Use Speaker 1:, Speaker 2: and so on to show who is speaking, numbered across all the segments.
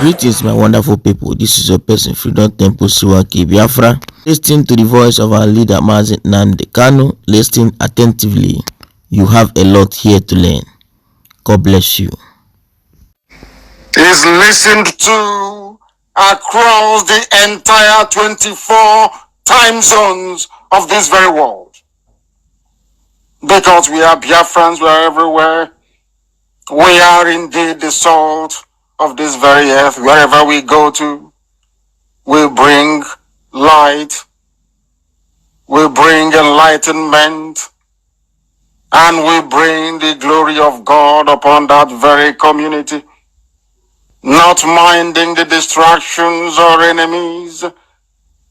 Speaker 1: Greetings, my wonderful people. This is your person, Freedom Temple Siwaki Biafra. Listen to the voice of our leader, Mazi Nnamdi Kanu. Listen attentively. You have a lot here to learn. God bless you.
Speaker 2: Is listened to across the entire 24 time zones of this very world. Because we are Biafrans, we are everywhere. We are indeed the salt of this very earth. Wherever we go to, we bring light, we bring enlightenment, and we bring the glory of God upon that very community, not minding the distractions or enemies,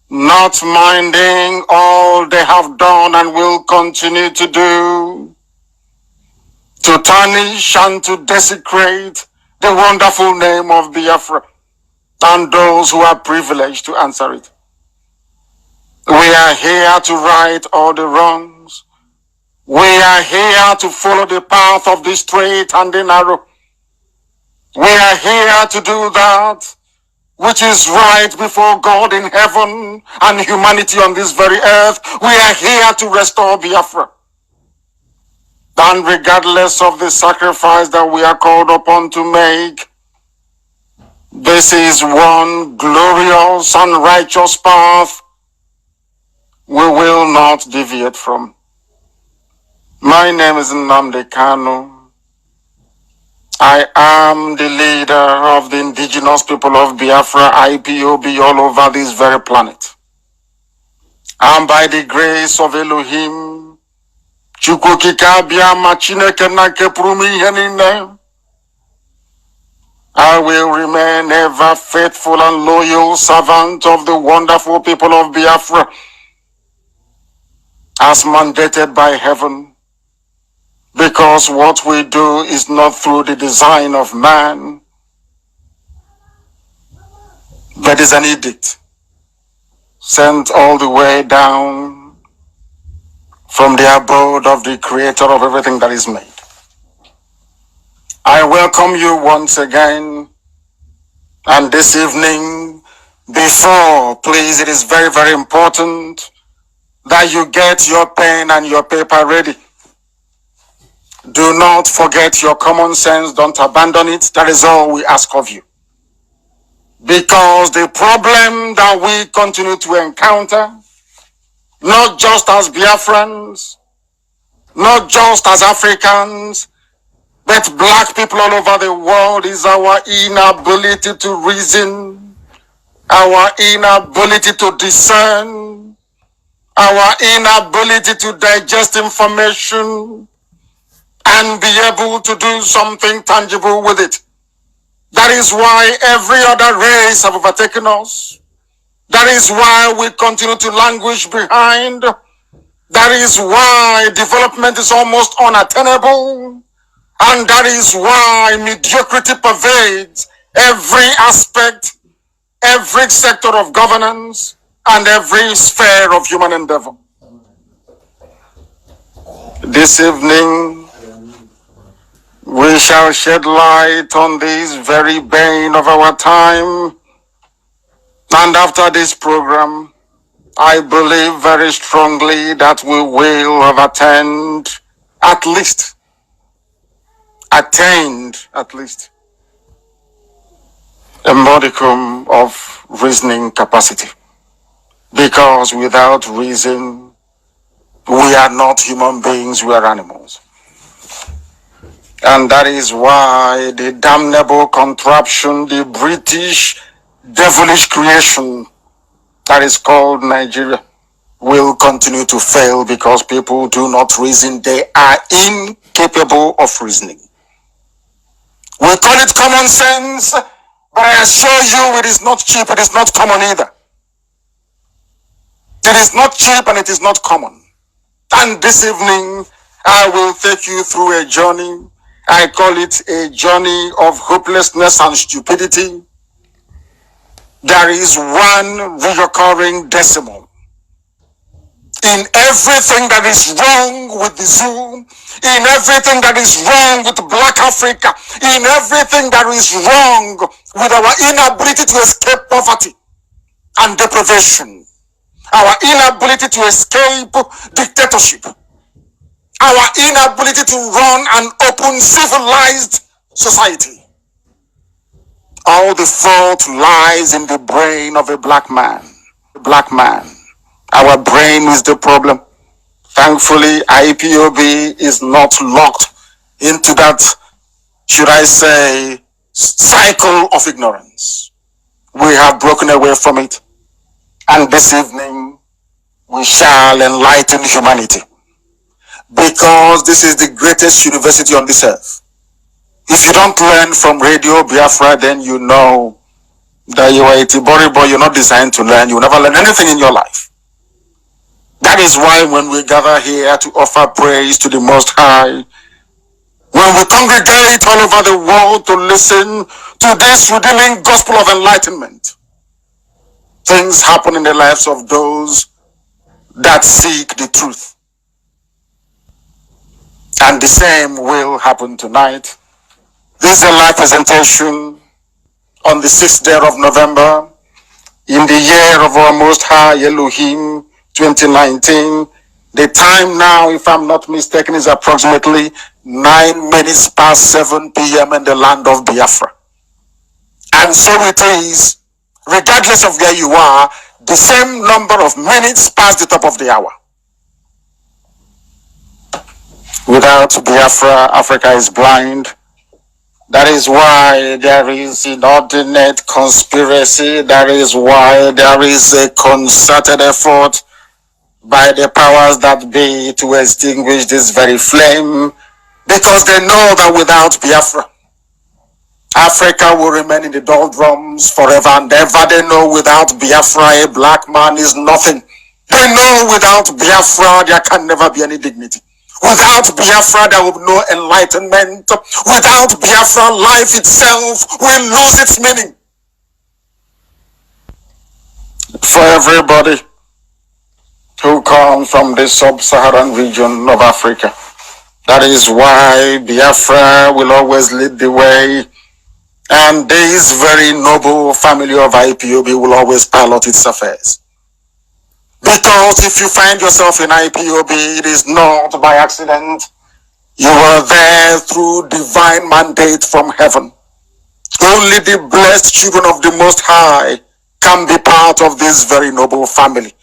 Speaker 2: not minding all they have done and will continue to do, to tarnish and to desecrate the wonderful name of Biafra and those who are privileged to answer it. We are here to right all the wrongs. We are here to follow the path of the straight and the narrow. We are here to do that which is right before God in heaven and humanity on this very earth. We are here to restore Biafra. And regardless of the sacrifice that we are called upon to make, this is one glorious and righteous path we will not deviate from. My name is Nnamdi Kanu. I am the leader of the indigenous people of Biafra, IPOB, all over this very planet. And by the grace of Elohim, I will remain ever faithful and loyal servant of the wonderful people of Biafra, as mandated by heaven, because what we do is not through the design of man, but is an edict sent all the way down from the abode of the creator of everything that is made. I welcome you once again, and this evening, please, it is very, very important that you get your pen and your paper ready. Do not forget your common sense. Don't abandon it. That is all we ask of you. Because the problem that we continue to encounter, not just as Biafrans, not just as Africans, but black people all over the world, is our inability to reason, our inability to discern, our inability to digest information and be able to do something tangible with it. That is why every other race have overtaken us. That is why we continue to languish behind. That is why development is almost unattainable. And that is why mediocrity pervades every aspect, every sector of governance, and every sphere of human endeavor. This evening, we shall shed light on this very bane of our time. And after this program, I believe very strongly that we will have attained at least a modicum of reasoning capacity. Because without reason, we are not human beings, we are animals. And that is why the damnable contraption, the British devilish creation that is called Nigeria, will continue to fail because people do not reason. They are incapable of reasoning. We call it common sense, but I assure you it is not cheap, it is not common either. It is not cheap and it is not common. And this evening, I will take you through a journey. I call it a journey of hopelessness and stupidity. There is one recurring decimal in everything that is wrong with the zoo, in everything that is wrong with Black Africa, in everything that is wrong with our inability to escape poverty and deprivation, our inability to escape dictatorship, our inability to run an open, civilized society. All the fault lies in the brain of a black man. Our brain is the problem. Thankfully, IPOB is not locked into that, should I say, cycle of ignorance. We have broken away from it. And this evening, we shall enlighten humanity. Because this is the greatest university on this earth. If you don't learn from Radio Biafra, then you know that you are a Tibori boy. You're not designed to learn. You will never learn anything in your life. That is why when we gather here to offer praise to the Most High, when we congregate all over the world to listen to this redeeming gospel of enlightenment, things happen in the lives of those that seek the truth. And the same will happen tonight. This is a live presentation on the 6th day of November in the year of our Most High Elohim 2019. The time now, if I'm not mistaken, is approximately 9 minutes past 7 p.m. in the land of Biafra. And so it is, regardless of where you are, the same number of minutes past the top of the hour. Without Biafra, Africa is blind. That is why there is inordinate conspiracy. That is why there is a concerted effort by the powers that be to extinguish this very flame, because they know that without Biafra, Africa will remain in the doldrums forever and ever. They know without Biafra, a black man is nothing. They know without Biafra, there can never be any dignity. Without Biafra, there will be no enlightenment. Without Biafra, life itself will lose its meaning. For everybody who come from the sub-Saharan region of Africa, that is why Biafra will always lead the way, and this very noble family of IPOB will always pilot its affairs. Because if you find yourself in IPOB, it is not by accident. You are there through divine mandate from heaven. Only the blessed children of the Most High can be part of this very noble family.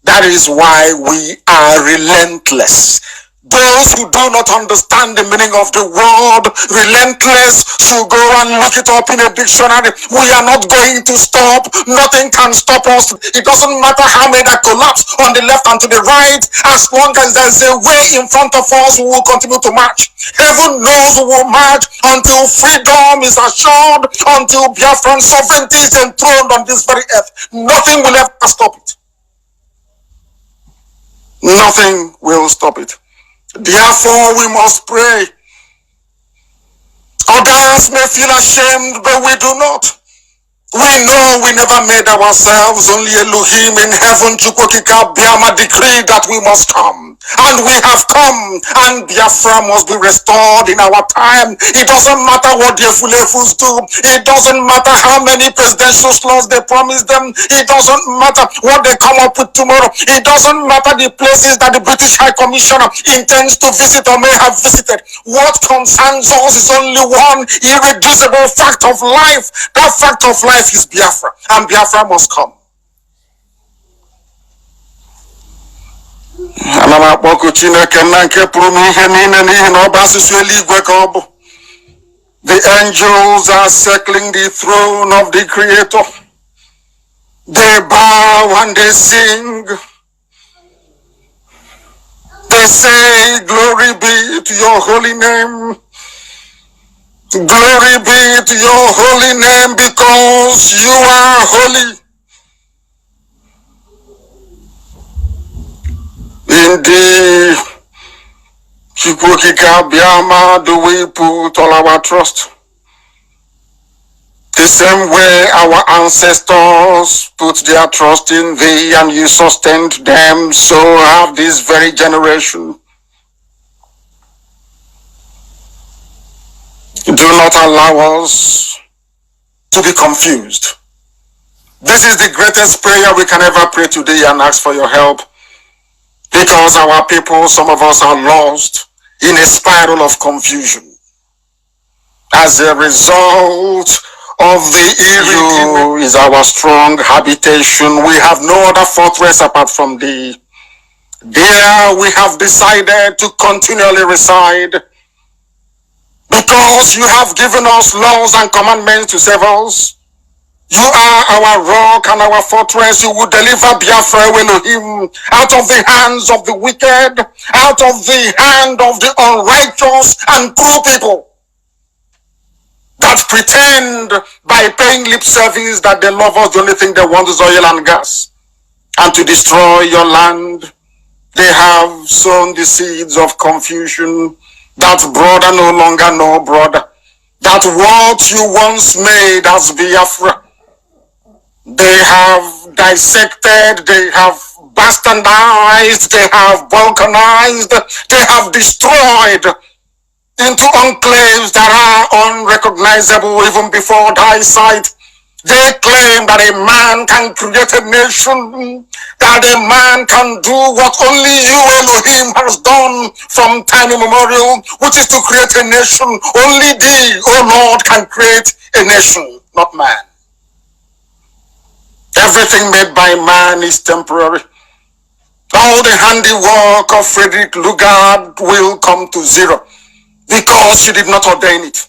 Speaker 2: That is why we are relentless. Those who do not understand the meaning of the word relentless should go and look it up in a dictionary. We are not going to stop. Nothing can stop us. It doesn't matter how many that collapse on the left and to the right. As long as there's a way in front of us, we will continue to march. Heaven knows we will march until freedom is assured, until Biafran sovereignty is enthroned on this very earth. Nothing will ever stop it. Nothing will stop it. Therefore, we must pray. Others may feel ashamed, but we do not. We know we never made ourselves. Only Elohim in heaven, Chukwokika Biama, decreed that we must come. And we have come. And Biafra must be restored in our time. It doesn't matter what the Efulefus do. It doesn't matter how many presidential slots they promise them. It doesn't matter what they come up with tomorrow. It doesn't matter the places that the British High Commissioner intends to visit or may have visited. What concerns us is only one irreducible fact of life. That fact of life is Biafra, and Biafra must come. The angels are circling the throne of the Creator. They bow and they sing. They say, glory be to your holy name. Glory be to your holy name, because you are holy. Indeed, Chukwokika Biama, do we put all our trust? The same way our ancestors put their trust in thee and you sustained them, so have this very generation. Do not allow us to be confused. This is the greatest prayer we can ever pray today and ask for your help. Because our people, some of us are lost in a spiral of confusion. As a result of the evil is our strong habitation. We have no other fortress apart from thee. There we have decided to continually reside. Because you have given us laws and commandments to save us. You are our rock and our fortress. You will deliver Biafra Elohim out of the hands of the wicked, out of the hand of the unrighteous and cruel people that pretend by paying lip service that they love us. The only thing they want is oil and gas, and to destroy your land. They have sown the seeds of confusion, that brother no longer know brother, that what you once made as Biafra, they have dissected, they have bastardized, they have balkanized, they have destroyed into enclaves that are unrecognizable even before thy sight. They claim that a man can create a nation, that a man can do what only you, Elohim, has done from time immemorial, which is to create a nation. Only thee, O Lord, can create a nation, not man. Everything made by man is temporary. All the handiwork of Frederick Lugard will come to zero because you did not ordain it.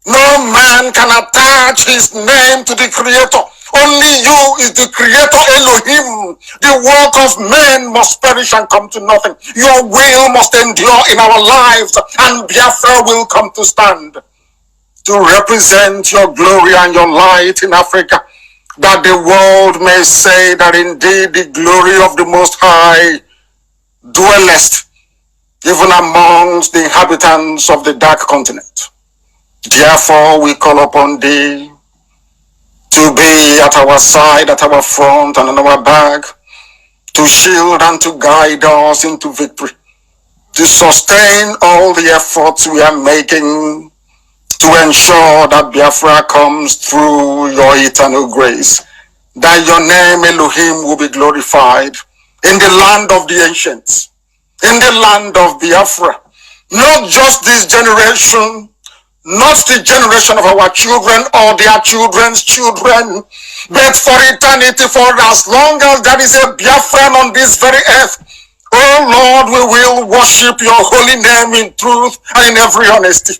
Speaker 2: No man can attach his name to the Creator. Only you is the Creator, Elohim. The work of men must perish and come to nothing. Your will must endure in our lives, and Biafra will come to stand to represent your glory and your light in Africa, that the world may say that indeed the glory of the Most High dwelleth even amongst the inhabitants of the dark continent. Therefore, we call upon thee to be at our side, at our front, and on our back, to shield and to guide us into victory, to sustain all the efforts we are making to ensure that Biafra comes through your eternal grace, that your name, Elohim, will be glorified in the land of the ancients, in the land of Biafra. Not just this generation, not the generation of our children or their children's children, but for eternity, for as long as there is a Biafran on this very earth. Oh Lord, we will worship your holy name in truth and in every honesty,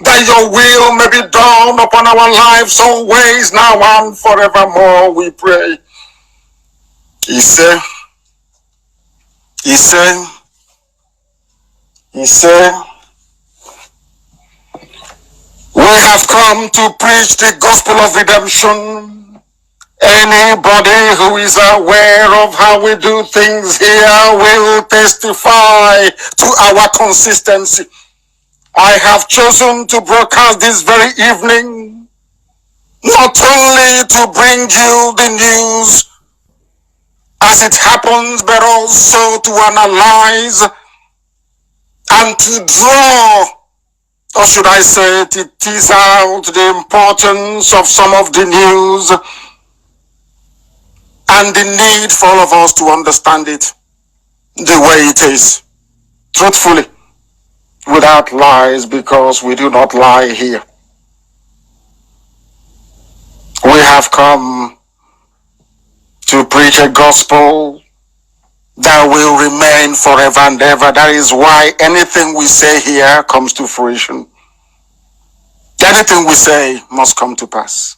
Speaker 2: that your will may be done upon our lives always, now and forevermore, we pray. He said, we have come to preach the gospel of redemption. Anybody who is aware of how we do things here will testify to our consistency. I have chosen to broadcast this very evening, not only to bring you the news as it happens, but also to analyze and to draw, or should I say, to tease out the importance of some of the news and the need for all of us to understand it the way it is, truthfully, without lies, because we do not lie here. We have come to preach a gospel that will remain forever and ever. That is why anything we say here comes to fruition. Anything we say must come to pass.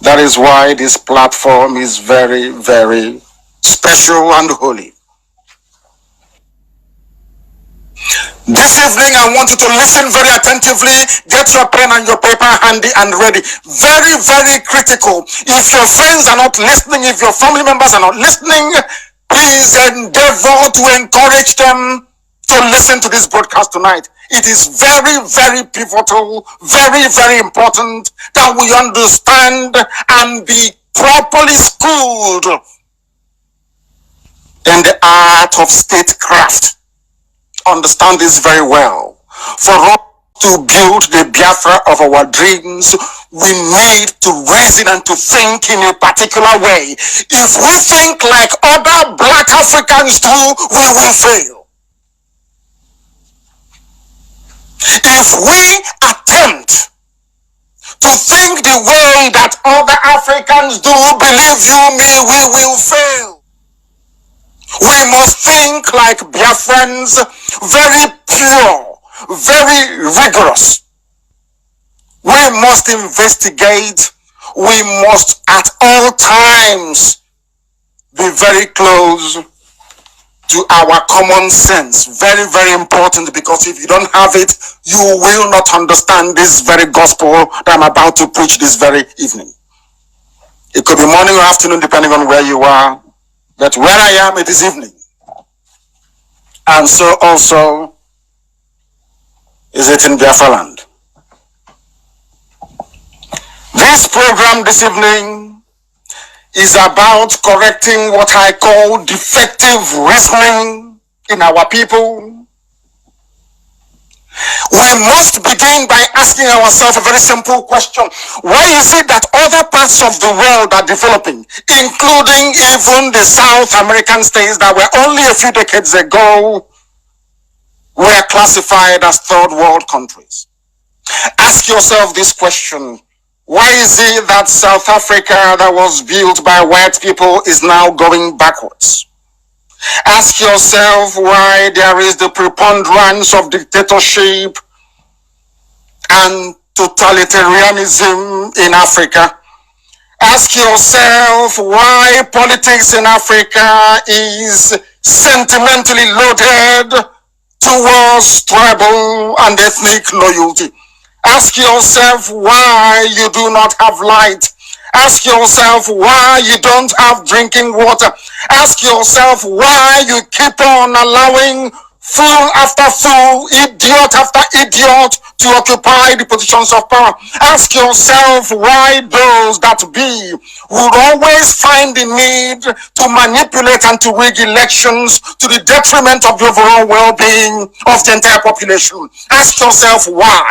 Speaker 2: That is why this platform is very, very special and holy. This evening, I want you to listen very attentively. Get your pen and your paper handy and ready. Very, very critical. If your friends are not listening, if your family members are not listening, please endeavor to encourage them to listen to this broadcast tonight. it is very, very pivotal, very, very important that we understand and be properly schooled in the art of statecraft. Understand this very well. For us to build the Biafra of our dreams, we need to reason and to think in a particular way. If we think like other black Africans do, we will fail. If we attempt to think the way that other Africans do, believe you me, we will fail. We must think like Biafrans, very pure, very rigorous. We must investigate. We must at all times be very close to our common sense. Very, very important, because if you don't have it, you will not understand this very gospel that I'm about to preach this very evening. It could be morning or afternoon, depending on where you are. But where I am, it is evening. And so also is it in Biafra land. This program this evening is about correcting what I call defective reasoning in our people. We must begin by asking ourselves a very simple question. Why is it that other parts of the world are developing, including even the South American states that were only a few decades ago were classified as third world countries? Ask yourself this question. Why is it that South Africa, that was built by white people, is now going backwards? Ask yourself why there is the preponderance of dictatorship and totalitarianism in Africa. Ask yourself why politics in Africa is sentimentally loaded towards tribal and ethnic loyalty. Ask yourself why you do not have light. Ask yourself why you don't have drinking water. Ask yourself why you keep on allowing fool after fool, idiot after idiot to occupy the positions of power. Ask yourself why those that be would always find the need to manipulate and to rig elections to the detriment of the overall well-being of the entire population. Ask yourself why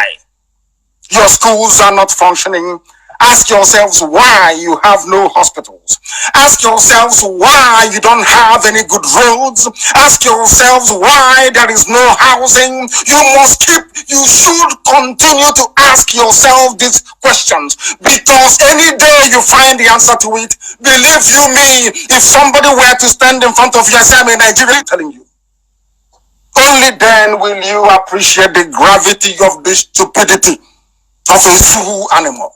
Speaker 2: your schools are not functioning. Ask yourselves why you have no hospitals. Ask yourselves why you don't have any good roads. Ask yourselves why there is no housing. You should continue to ask yourself these questions, because any day you find the answer to it, believe you me, if somebody were to stand in front of you and say, I'm a Nigerian, telling you, only then will you appreciate the gravity of the stupidity of a fool animal.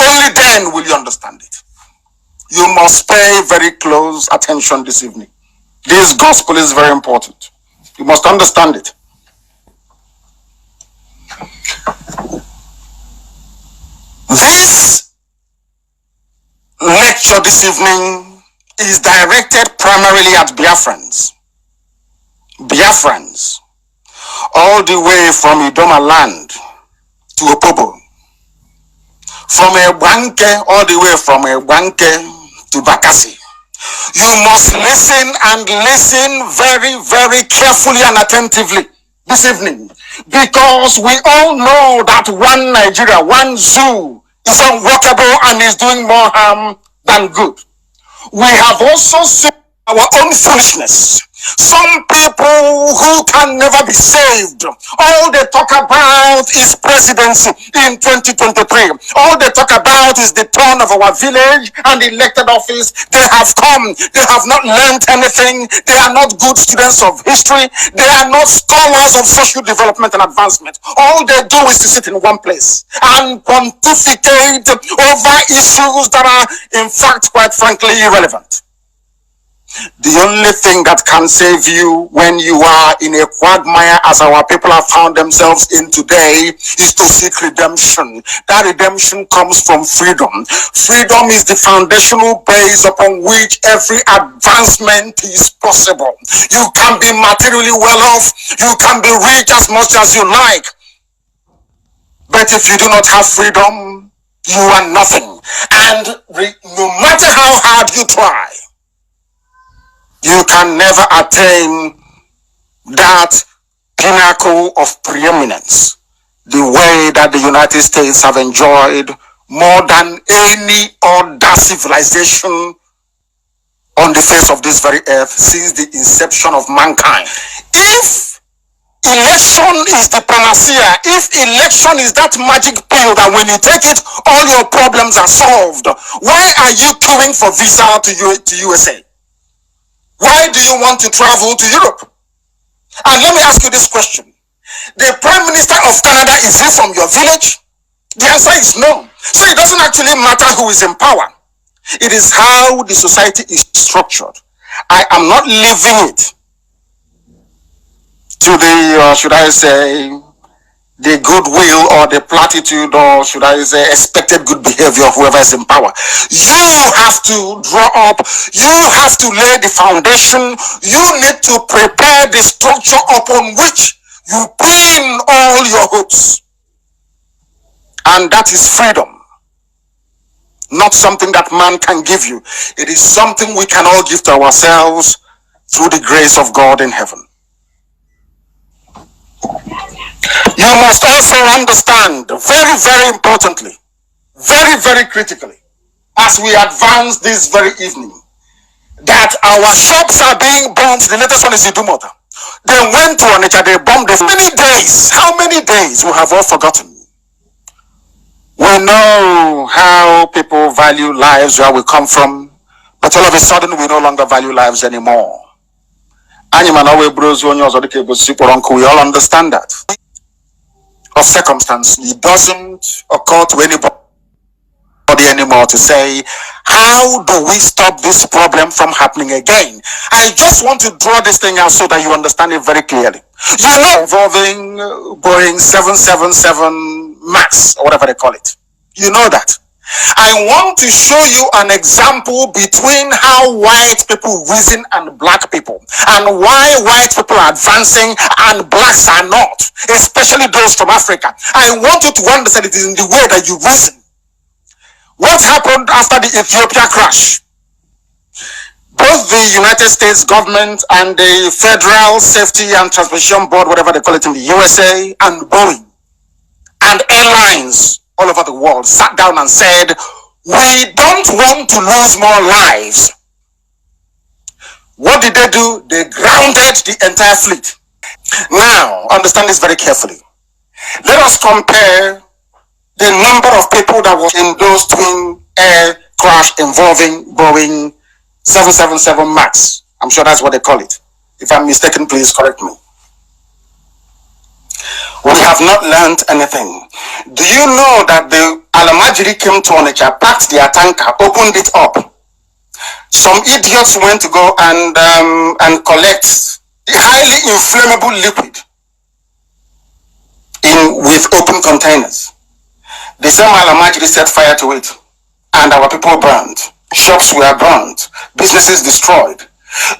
Speaker 2: Only then will you understand it. You must pay very close attention this evening. This gospel is very important. You must understand it. This lecture this evening is directed primarily at Biafrans. Biafrans, all the way from Idoma land to Opobo. From Ebanke, all the way from Ebanke to Bakassi. You must listen, and listen very, very carefully and attentively this evening, because we all know that one Nigeria, one zoo is unworkable and is doing more harm than good. We have also seen our own foolishness. Some people who can never be saved, all they talk about is presidency in 2023. All they talk about is the turn of our village and the elected office. They have come. They have not learned anything. They are not good students of history. They are not scholars of social development and advancement. All they do is to sit in one place and pontificate over issues that are, in fact, quite frankly, irrelevant. The only thing that can save you when you are in a quagmire, as our people have found themselves in today, is to seek redemption. That redemption comes from freedom. Freedom is the foundational base upon which every advancement is possible. You can be materially well off, you can be rich as much as you like, but if you do not have freedom, you are nothing. And no matter how hard you try, you can never attain that pinnacle of preeminence the way that the United States have enjoyed more than any other civilization on the face of this very earth since the inception of mankind. If election is the panacea, if election is that magic pill that when you take it, all your problems are solved, why are you queuing for visa to USA? Why do you want to travel to Europe? And let me ask you this question. The Prime Minister of Canada, is he from your village? The answer is no. So it doesn't actually matter who is in power. It is how the society is structured. I am not leaving it to the, should I say, the goodwill or the platitude, or should I say expected good behavior of whoever is in power. You have to draw up, you have to lay the foundation, you need to prepare the structure upon which you pin all your hopes. And that is freedom. Not something that man can give you. It is something we can all give to ourselves through the grace of God in heaven. You must also understand, very, very importantly, very, very critically, as we advance this very evening, that our shops are being burnt. The latest one is Idumota. They went to Onitsha, they bombed it. Many days, how many days we have all forgotten. We know how people value lives where we come from, but all of a sudden we no longer value lives anymore. We all understand that. Of circumstance, it doesn't occur to anybody anymore to say, how do we stop this problem from happening again? I just want to draw this thing out so that you understand it very clearly. You know, involving Boeing 777 Max, or whatever they call it. You know that. I want to show you an example between how white people reason and black people, and why white people are advancing and blacks are not, especially those from Africa. I want you to understand it is in the way that you reason. What happened after the Ethiopia crash? Both the United States government and the Federal Safety and Transportation Board, whatever they call it in the USA, and Boeing and airlines all over the world sat down and said, we don't want to lose more lives. What did they do? They grounded the entire fleet. Now, understand this very carefully. Let us compare the number of people that was in those twin air crash involving Boeing 777 Max. I'm sure that's what they call it. If I'm mistaken, please correct me. We have not learned anything. Do you know that the Alamajiri came to Onitsha, packed their tanker, opened it up? Some idiots went to go and collect the highly inflammable liquid with open containers. The same Alamajiri set fire to it, and our people burned. Shops were burned, businesses destroyed.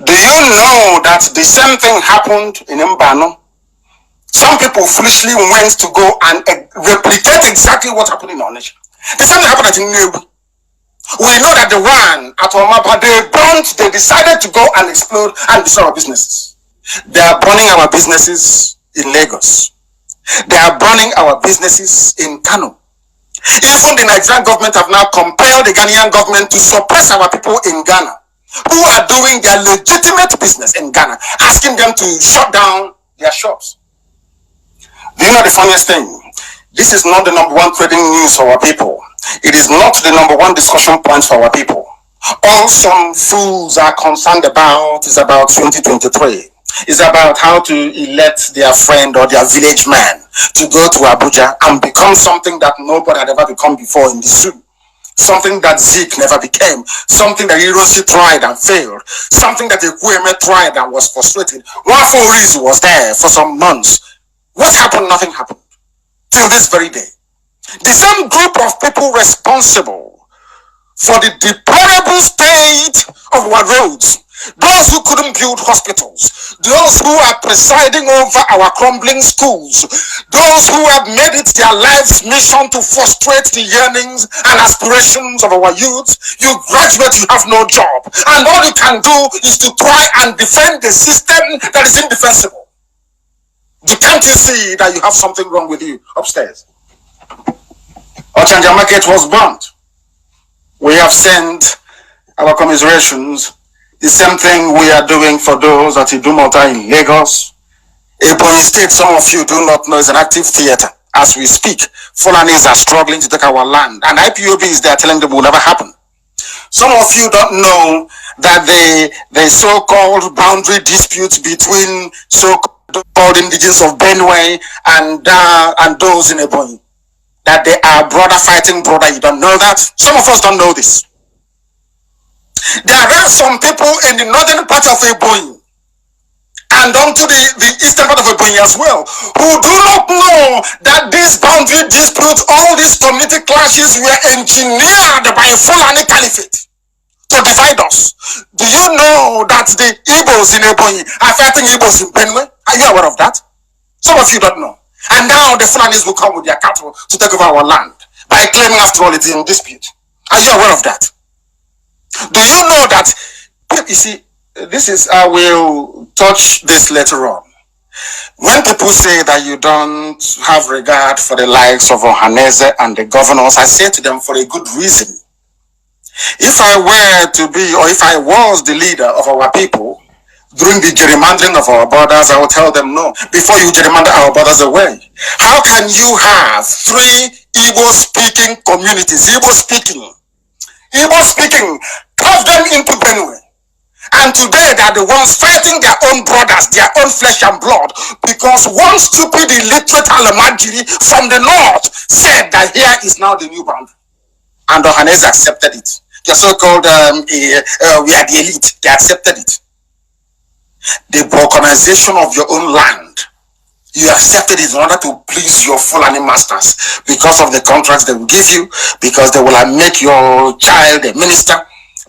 Speaker 2: Do you know that the same thing happened in Mbano? Some people foolishly went to go and replicate exactly what happened in Onitsha. The same thing happened at Nnewi. We know that the one at Omapa, they decided to go and explode and destroy our businesses. They are burning our businesses in Lagos. They are burning our businesses in Kanu. Even the Nigerian government have now compelled the Ghanaian government to suppress our people in Ghana, who are doing their legitimate business in Ghana, asking them to shut down their shops. Do you know the funniest thing? This is not the number one trading news for our people. It is not the number one discussion point for our people. All some fools are concerned about is about 2023. It's about how to elect their friend or their village man to go to Abuja and become something that nobody had ever become before in the zoo. something that Zeke never became, something that Hiroshi tried and failed, something that Ekweme tried and was frustrated. One for reason was there for some months. What happened? Nothing happened till this very day. The same group of people responsible for the deplorable state of our roads, those who couldn't build hospitals, those who are presiding over our crumbling schools, those who have made it their life's mission to frustrate the yearnings and aspirations of our youth. You graduate, you have no job, and all you can do is to try and defend the system that is indefensible. Can't you see that you have something wrong with you upstairs? Ochanja Market was burnt. We have sent our commiserations. The same thing we are doing for those at Idumota in Lagos. Ebonyi State, some of you do not know, is an active theater. As we speak, Fulanis are struggling to take our land, and IPOB is there telling them it will never happen. Some of you don't know that the so-called boundary disputes between so-called indigenous of Benue and those in Ebonyi, that they are brother fighting brother. You don't know that? Some of us don't know this. There are some people in the northern part of Ebonyi and onto the eastern part of Ebonyi as well, who do not know that these boundary disputes, all these community clashes were engineered by a Fulani caliphate to divide us. Do you know that the Igbos in Ebonyi are fighting Igbos in Benue? Are you aware of that? Some of you don't know. And now the Fulanis will come with their cattle to take over our land by claiming, after all, it's in dispute. Are you aware of that? Do you know that? You see, this is, I will touch this later on. When people say that you don't have regard for the likes of Ohaneze and the governors, I say to them for a good reason. If I were to be, or if I was the leader of our people during the gerrymandering of our borders, I would tell them, no, before you gerrymander our borders away. How can you have 3 Igbo-speaking communities, Igbo-speaking, carve them into Benue? And today they are the ones fighting their own brothers, their own flesh and blood, because one stupid illiterate Alamajiri from the north said that here is now the new boundary. And Ohanese accepted it. The so-called, we are the elite, they accepted it. The balkanization of your own land, you accepted it in order to please your Fulani masters because of the contracts they will give you, because they will make your child a minister,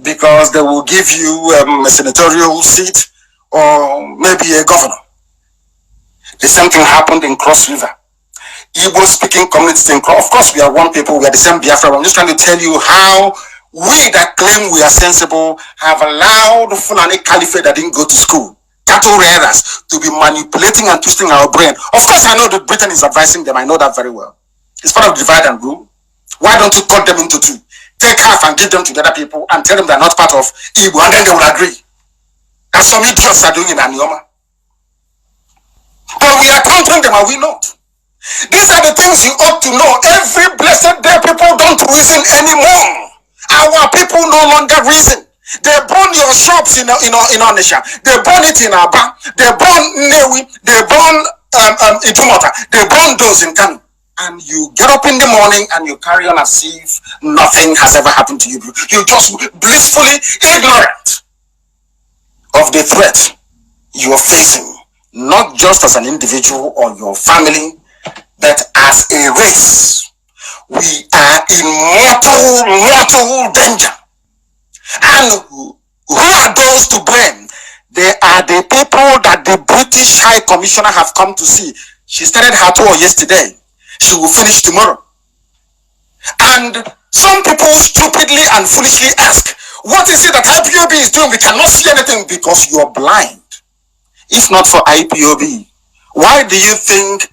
Speaker 2: because they will give you a senatorial seat or maybe a governor. The same thing happened in Cross River. Igbo-speaking communities in Cross, of course we are one people, we are the same Biafra. I'm just trying to tell you how we that claim we are sensible have allowed the Fulani Caliphate that didn't go to school, cattle rearers, to be manipulating and twisting our brain. Of course, I know that Britain is advising them. I know that very well. It's part of divide and rule. Why don't you cut them into 2? Take half and give them to the other people and tell them they're not part of Igbo, and then they will agree. That's some idiots are doing in Anioma. But we are countering them, are we not? These are the things you ought to know. Every blessed day, people don't reason anymore. Our people no longer reason. They burn your shops in Onisha. They burn it in Aba. They burn Newi. They burn Idumota. They burn those in Kanu. And you get up in the morning and you carry on as if nothing has ever happened to you. You're just blissfully ignorant of the threat you are facing, not just as an individual or your family, but as a race. We are in mortal danger. And who are those to blame? They are the people that the British High Commissioner have come to see. She started her tour yesterday. She will finish tomorrow. And some people stupidly and foolishly ask, what is it that IPOB is doing? We cannot see anything because you are blind. If not for IPOB, why do you think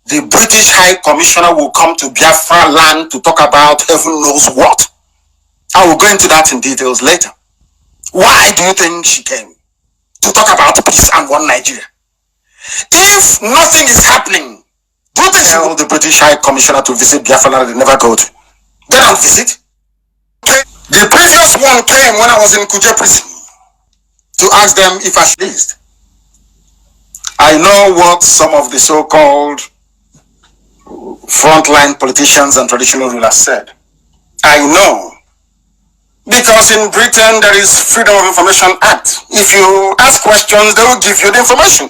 Speaker 2: the British High Commissioner will come to Biafra land to talk about heaven knows what? I will go into that in details later. Why do you think she came? To talk about peace and one Nigeria. If nothing is happening, do you think tell the British High Commissioner to visit Biafra land they never go to? They don't visit. The previous one came when I was in Kuje prison to ask them if I should list. I know what some of the so-called frontline politicians and traditional rulers said. I know. Because in Britain, there is Freedom of Information Act. If you ask questions, they will give you the information.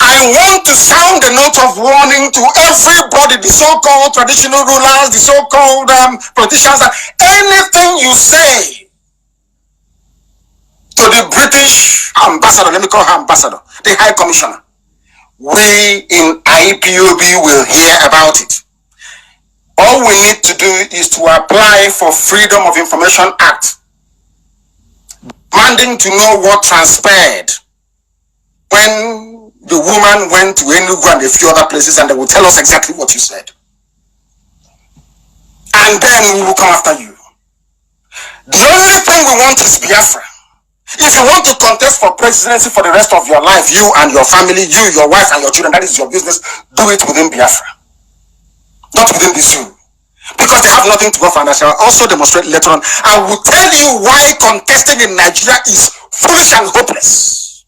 Speaker 2: I want to sound a note of warning to everybody, the so-called traditional rulers, the so-called politicians, that anything you say to the British ambassador, let me call her ambassador, the High Commissioner, we in IPOB will hear about it. All we need to do is to apply for Freedom of Information Act, demanding to know what transpired when the woman went to Enugu and a few other places, and they will tell us exactly what you said. And then we will come after you. The only thing we want is Biafra. If you want to contest for presidency for the rest of your life, you and your family, you, your wife and your children, that is your business, do it within Biafra. Not within the zoo. Because they have nothing to offer, and I shall also demonstrate later on. I will tell you why contesting in Nigeria is foolish and hopeless.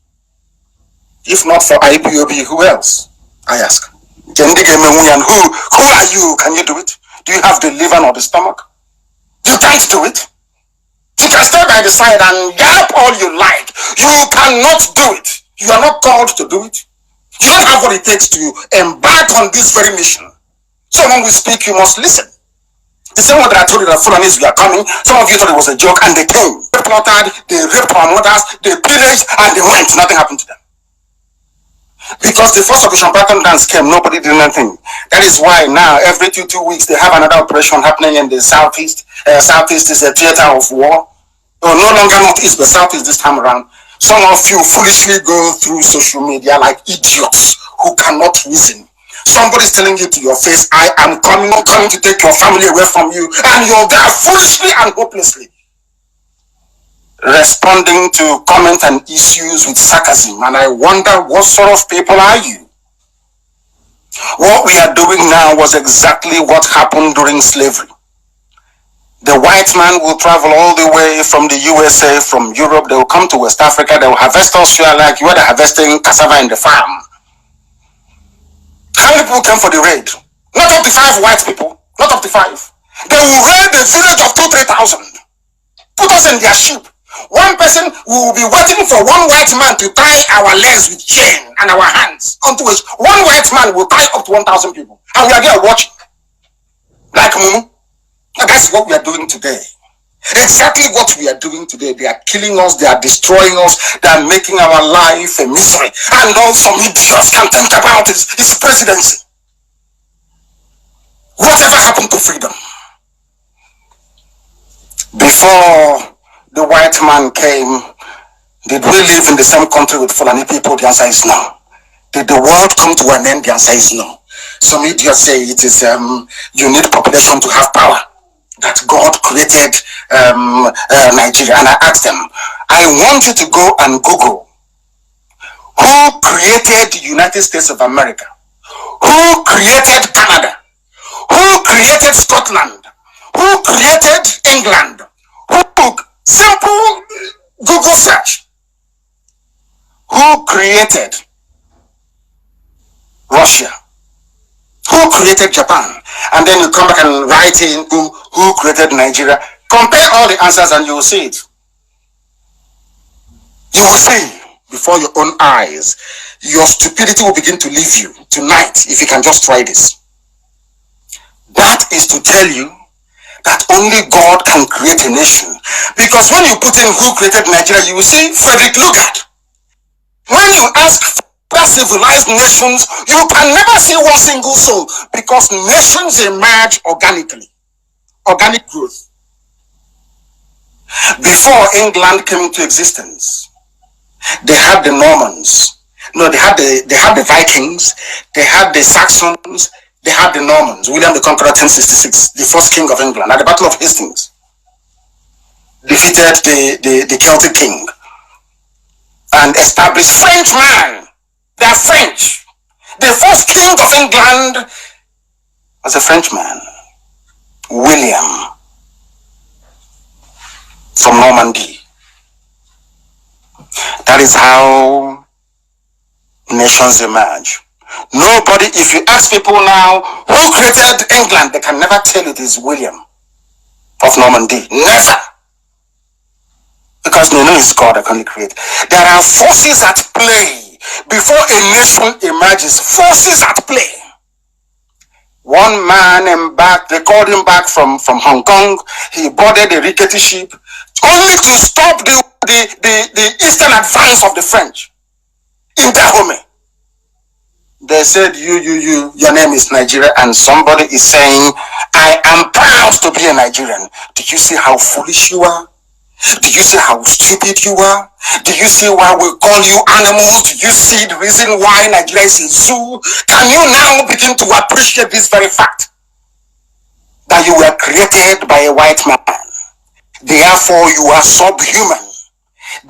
Speaker 2: If not for IPOB, who else? I ask. Who are you? Can you do it? Do you have the liver or the stomach? You can't do it. You can stay by the side and yap all you like. You cannot do it. You are not called to do it. You don't have what it takes to embark on this very mission. So when we speak, you must listen. The same one that I told you that Fulanis were coming, some of you thought it was a joke, and they came. They plotted, they raped our mothers, they pillaged, and they went. Nothing happened to them. Because the first operation Python dance came, nobody did anything. That is why now, every two weeks, they have another operation happening in the southeast. Southeast is a theater of war. No longer northeast, but southeast this time around. Some of you foolishly go through social media like idiots who cannot reason. Somebody's telling you to your face, I am coming to take your family away from you, and you're there foolishly and hopelessly responding to comments and issues with sarcasm. And I wonder, what sort of people are you? What we are doing now was exactly what happened during slavery. The white man will travel all the way from the USA, from Europe. They will come to West Africa. They will harvest Austria like you are harvesting cassava in the farm. How many people came for the raid? Not up to 5 white people. Not up to 5. They will raid a village of 2,000-3,000. Put us in their ship. One person will be waiting for one white man to tie our legs with chain and our hands, onto which one white man will tie up to 1,000 people. And we are there watching. Like Mumu. And that's what we are doing today. Exactly what we are doing today. They are killing us, they are destroying us, they are making our life a misery. And all some idiots can think about is presidency. Whatever happened to freedom? Before the white man came, did we live in the same country with Fulani people? The answer is no. Did the world come to an end? The answer is no. Some idiots say it is you need population to have power. That God created Nigeria. And I asked them, I want you to go and Google who created the United States of America, who created Canada, who created Scotland, who created England, who, simple Google search, who created Russia, who created Japan, and then you come back and write in who created Nigeria. Compare all the answers and you will see it. You will see before your own eyes. Your stupidity will begin to leave you tonight if you can just try this. That is to tell you that only God can create a nation. Because when you put in who created Nigeria, you will see Frederick Lugard. When you ask civilized nations, you can never see one single soul, because nations emerge organically. Organic growth. Before England came into existence, they had the Normans. No, they had the Vikings, they had the Saxons, they had the Normans. William the Conqueror, 1066, the first king of England, at the Battle of Hastings, defeated the Celtic king and established Frenchmen. They are French. The first king of England was a Frenchman, William, from Normandy. That is how nations emerge. Nobody, if you ask people now who created England, they can never tell it is William. of Normandy. Never. Because no is God that can create. There are forces at play before a nation emerges. Forces at play. One man embarked, they called him back from Hong Kong. He boarded a rickety ship only to stop the eastern advance of the French in Dahomey. They said, your name is Nigeria, and somebody is saying, I am proud to be a Nigerian. Do you see how foolish you are? Do you see how stupid you are? Do you see why we call you animals? Do you see the reason why Nigeria is a zoo? Can you now begin to appreciate this very fact? That you were created by a white man. Therefore, you are subhuman.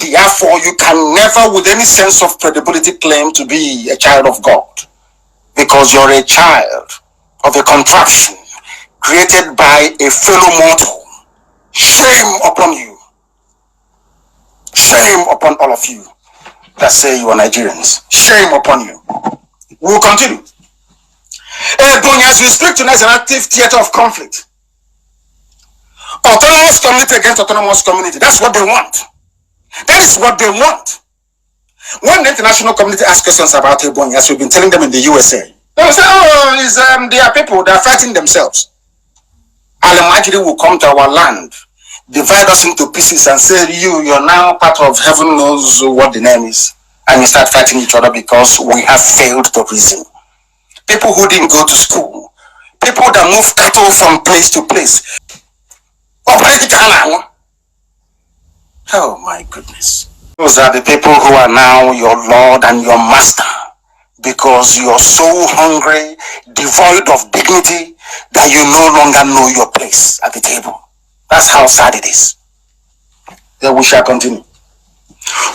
Speaker 2: Therefore, you can never, with any sense of credibility, claim to be a child of God. Because you're a child of a contraption created by a fellow mortal. Shame upon you. Shame upon all of you that say you are Nigerians. Shame upon you. We will continue. As we speak tonight is an active theater of conflict. Autonomous community against autonomous community. That's what they want. That is what they want. When the international community asks questions about Ebony, as we've been telling them in the USA, they will say, they are people, they are fighting themselves. Al-Majiri will come to our land, divide us into pieces and say, you're now part of heaven knows what the name is. And we start fighting each other because we have failed to reason. People who didn't go to school, people that move cattle from place to place. Oh my goodness. Those are the people who are now your Lord and your Master, because you're so hungry, devoid of dignity, that you no longer know your place at the table. That's how sad it is. Then we shall continue.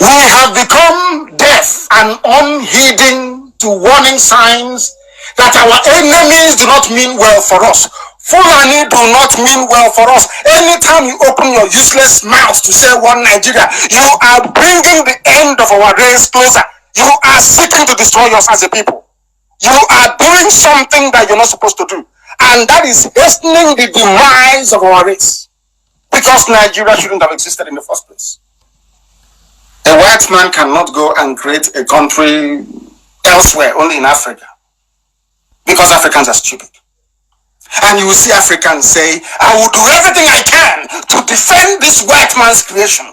Speaker 2: We have become deaf and unheeding to warning signs that our enemies do not mean well for us. Fulani do not mean well for us. Anytime you open your useless mouth to say one Nigeria, you are bringing the end of our race closer. You are seeking to destroy us as a people. You are doing something that you're not supposed to do. And that is hastening the demise of our race. Because Nigeria shouldn't have existed in the first place. A white man cannot go and create a country elsewhere, only in Africa. Because Africans are stupid. And you will see Africans say, I will do everything I can to defend this white man's creation.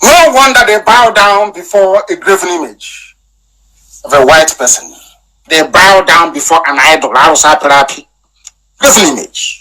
Speaker 2: No wonder they bow down before a graven image of a white person. They bow down before an idol, graven image.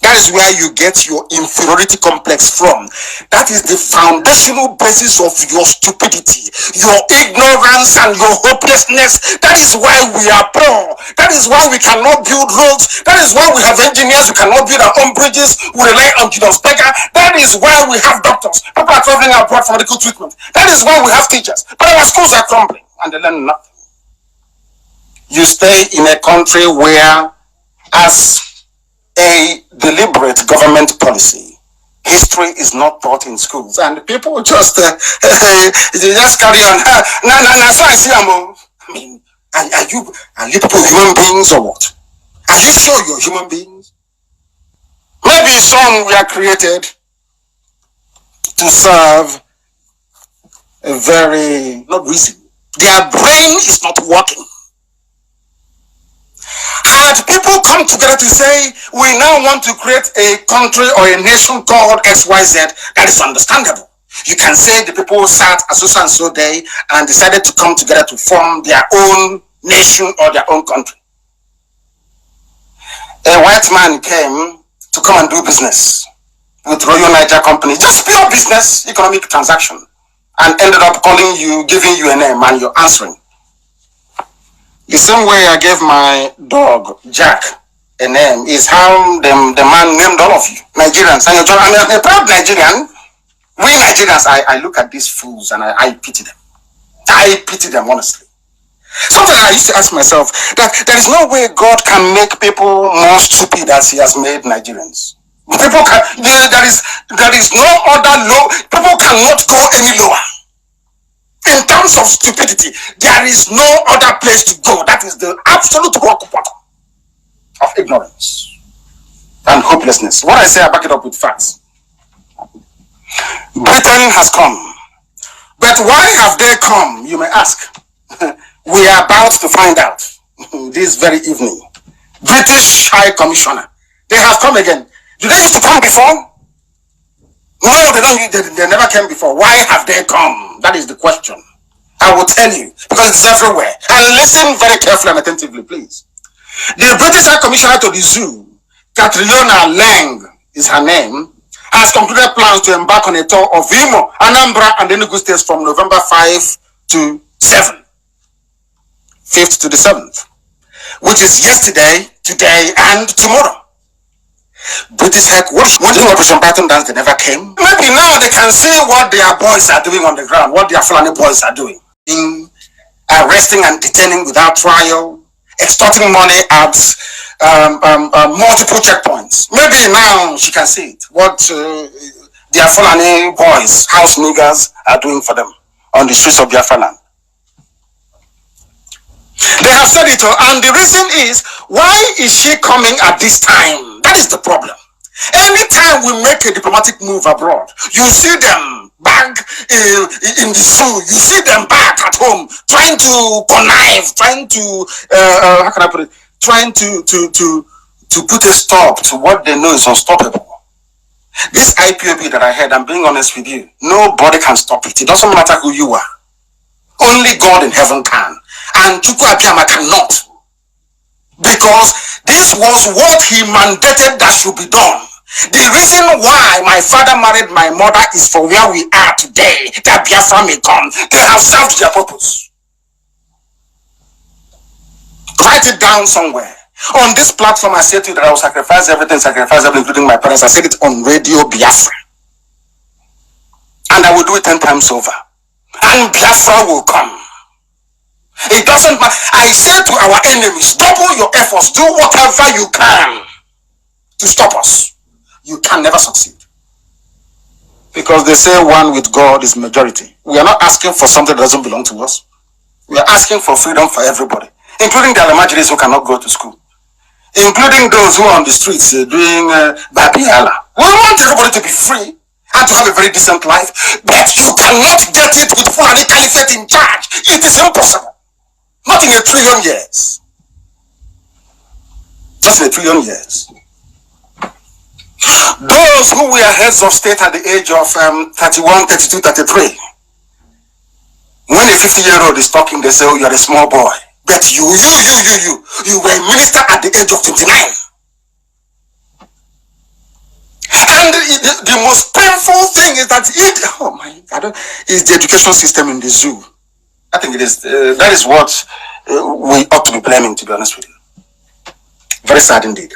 Speaker 2: That is where you get your inferiority complex from. That is the foundational basis of your stupidity, your ignorance and your hopelessness. That is why we are poor. That is why we cannot build roads. That is why we have engineers who cannot build our own bridges. We rely on Julius Berger. That is why we have doctors. People are traveling abroad for medical treatment. That is why we have teachers. But our schools are crumbling and they learn nothing. You stay in a country where, as a deliberate government policy, history is not taught in schools, and people just just carry on. So I see I mean, are you people human beings or what? Are you sure you're human beings? Maybe some were created to serve a very not reason. Their brain is not working. Had people come together to say, we now want to create a country or a nation called XYZ, that is understandable. You can say the people sat a so and so day and decided to come together to form their own nation or their own country. A white man came to come and do business with Royal Niger Company, just pure business, economic transaction, and ended up calling you, giving you a name, and you're answering. The same way I gave my dog, Jack, a name is how the man named all of you, Nigerians. And I'm a proud Nigerian. We Nigerians, I look at these fools and I pity them. I pity them, honestly. Sometimes I used to ask myself that there is no way God can make people more stupid as he has made Nigerians. People can, there is no other low, people cannot go any lower. In terms of stupidity, there is no other place to go. That is the absolute rock bottom of ignorance. and hopelessness. What I say, I back it up with facts. Britain has come. But why have they come, you may ask? We are about to find out this very evening. British High Commissioner, they have come again. Do they used to come before? No, they don't. They never came before. Why have they come? That is the question. I will tell you, because it's everywhere. And listen very carefully and attentively, please. The British High Commissioner to the Zoo, Catriona Lang is her name, has concluded plans to embark on a tour of Imo, Anambra, and Enugu states from November 5 to 7. 5th to the 7th, which is yesterday, today, and tomorrow. British High, what is Operation Python dance? They never came. Maybe now they can see what their boys are doing on the ground, what their Fulani boys are doing. In arresting and detaining without trial, extorting money at multiple checkpoints. Maybe now she can see it, what their Fulani boys, house niggers, are doing for them on the streets of Biafra land. They have said it all, and the reason is, why is she coming at this time? That is the problem. Anytime we make a diplomatic move abroad, you see them back in the zoo, you see them back at home, trying to connive, trying to, how can I put it, trying to put a stop to what they know is unstoppable. This IPOB that I heard, I'm being honest with you, nobody can stop it. It doesn't matter who you are. Only God in heaven can. And Chukwu Abiyama cannot. Because this was what he mandated that should be done. The reason why my father married my mother is for where we are today, that Biafra may come. They have served their purpose. Write it down somewhere. On this platform, I said to you that I will sacrifice everything, including my parents. I said it on Radio Biafra. And I will do it 10 times over. And Biafra will come. It doesn't matter. I say to our enemies, double your efforts, do whatever you can to stop us. You can never succeed. Because they say one with God is majority. We are not asking for something that doesn't belong to us. We are asking for freedom for everybody, including the Alamajiris who cannot go to school, including those who are on the streets doing Babiala. We want everybody to be free and to have a very decent life, but you cannot get it with Fulani Caliphate in charge. It is impossible. Not in 1 trillion years. Just in 1 trillion years. Those who were heads of state at the age of 31, 32, 33, when a 50-year-old is talking, they say, oh, you're a small boy. But you were a minister at the age of 29. And the most painful thing is that oh my God, is the education system in the zoo. I think it is. That is what we ought to be blaming, to be honest with you. Very sad indeed.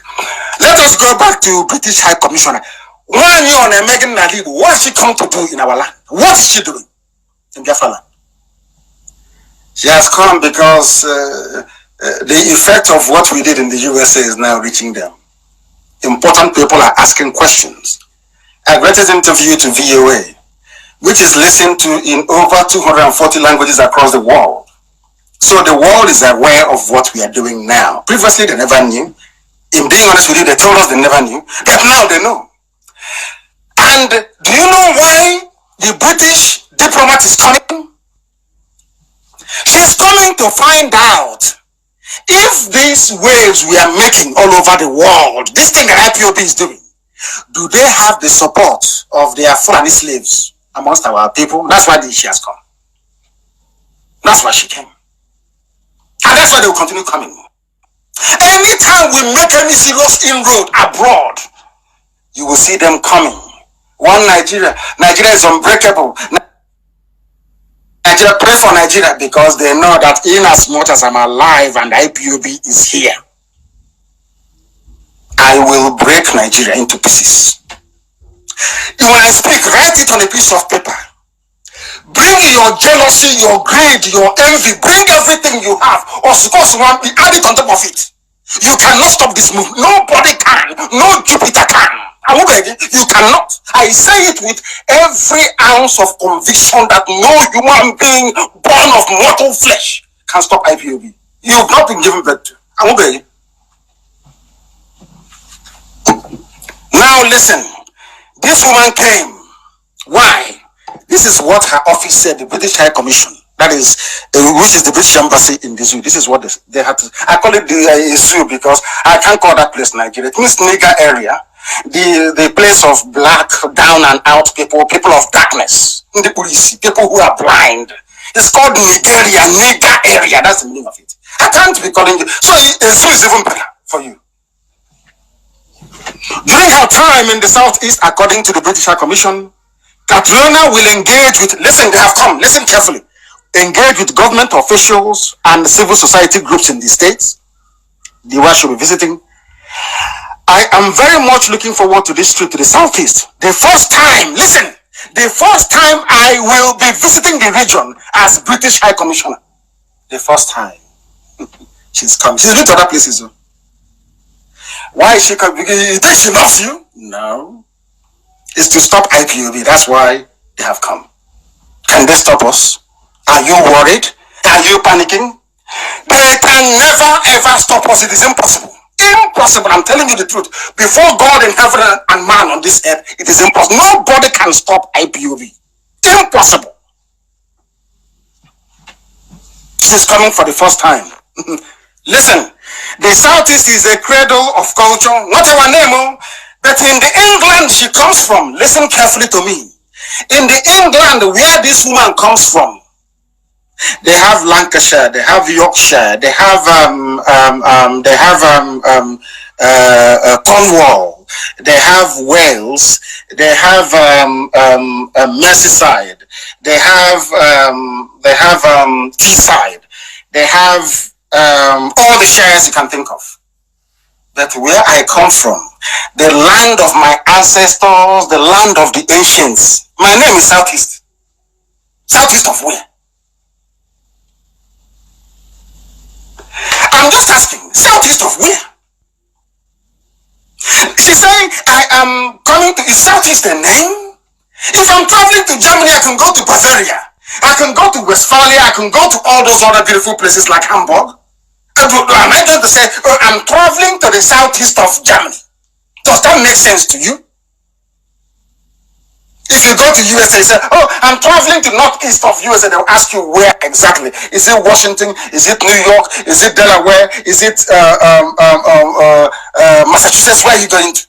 Speaker 2: Let us go back to British High Commissioner. One year on Megan Nnamdi, what has she come to do in our land? What is she doing in Biafra land? She has come because the effect of what we did in the USA is now reaching them. Important people are asking questions. I granted interview to VOA, which is listened to in over 240 languages across the world. So the world is aware of what we are doing now. Previously, they never knew. In being honest with you, they told us they never knew. But now they know. And do you know why the British diplomat is coming? She's coming to find out if these waves we are making all over the world, this thing that IPOB is doing, do they have the support of their Fulani slaves amongst our people? That's why she has come. That's why she came. And that's why they will continue coming. Anytime we make any serious inroad abroad, you will see them coming. One Nigeria is unbreakable. Nigeria, pray for Nigeria, because they know that in as much as I'm alive and IPOB is here, I will break Nigeria into pieces. When I speak, write it on a piece of paper. Bring your jealousy, your greed, your envy, bring everything you have, or suppose one, add it on top of it. You cannot stop this move. Nobody can. No Jupiter can. You cannot. I say it with every ounce of conviction that no human being born of mortal flesh can stop IPOB. You have not been given birth to. Now listen, this woman came. Why? This is what her office said, the British High Commission. That is, which is the British Embassy in the zoo. This is what they had to. I call it the zoo because I can't call that place Nigeria. It means nigger area, the place of black, down and out people, people of darkness, the police, people who are blind. It's called Nigeria, nigger area. That's the meaning of it. I can't be calling you. So a zoo is even better for you. During her time in the southeast, according to the British High Commission, Catriona will engage with, listen, they have come, listen carefully, engage with government officials and civil society groups in the states. The one should be visiting. I am very much looking forward to this trip to the southeast. The first time, listen, the first time I will be visiting the region as British High Commissioner. The first time. She's coming. She's been to other places. Why is she coming? You think she loves you? No. It's to stop IPOB. That's why they have come. Can they stop us? Are you worried? Are you panicking? They can never ever stop us. It is impossible. Impossible. I'm telling you the truth. Before God in heaven and man on this earth, it is impossible. Nobody can stop IPOB. Impossible. She's coming for the first time. Listen, the Southeast is a cradle of culture. Not our name, but in the England she comes from, listen carefully to me. In the England where this woman comes from, they have Lancashire, they have Yorkshire, they have Cornwall, they have Wales, they have Merseyside, they have Teesside, they have all the shares you can think of. But where I come from, the land of my ancestors, the land of the ancients, my name is Southeast. Southeast of where? I'm just asking, southeast of where? She's saying, I am coming to, is southeast a name? If I'm traveling to Germany, I can go to Bavaria. I can go to Westphalia. I can go to all those other beautiful places like Hamburg. Am I going to say, oh, I'm traveling to the southeast of Germany? Does that make sense to you? If you go to USA, say, oh, I'm traveling to northeast of USA, they'll ask you where exactly. Is it Washington? Is it New York? Is it Delaware? Is it Massachusetts? Where are you going to?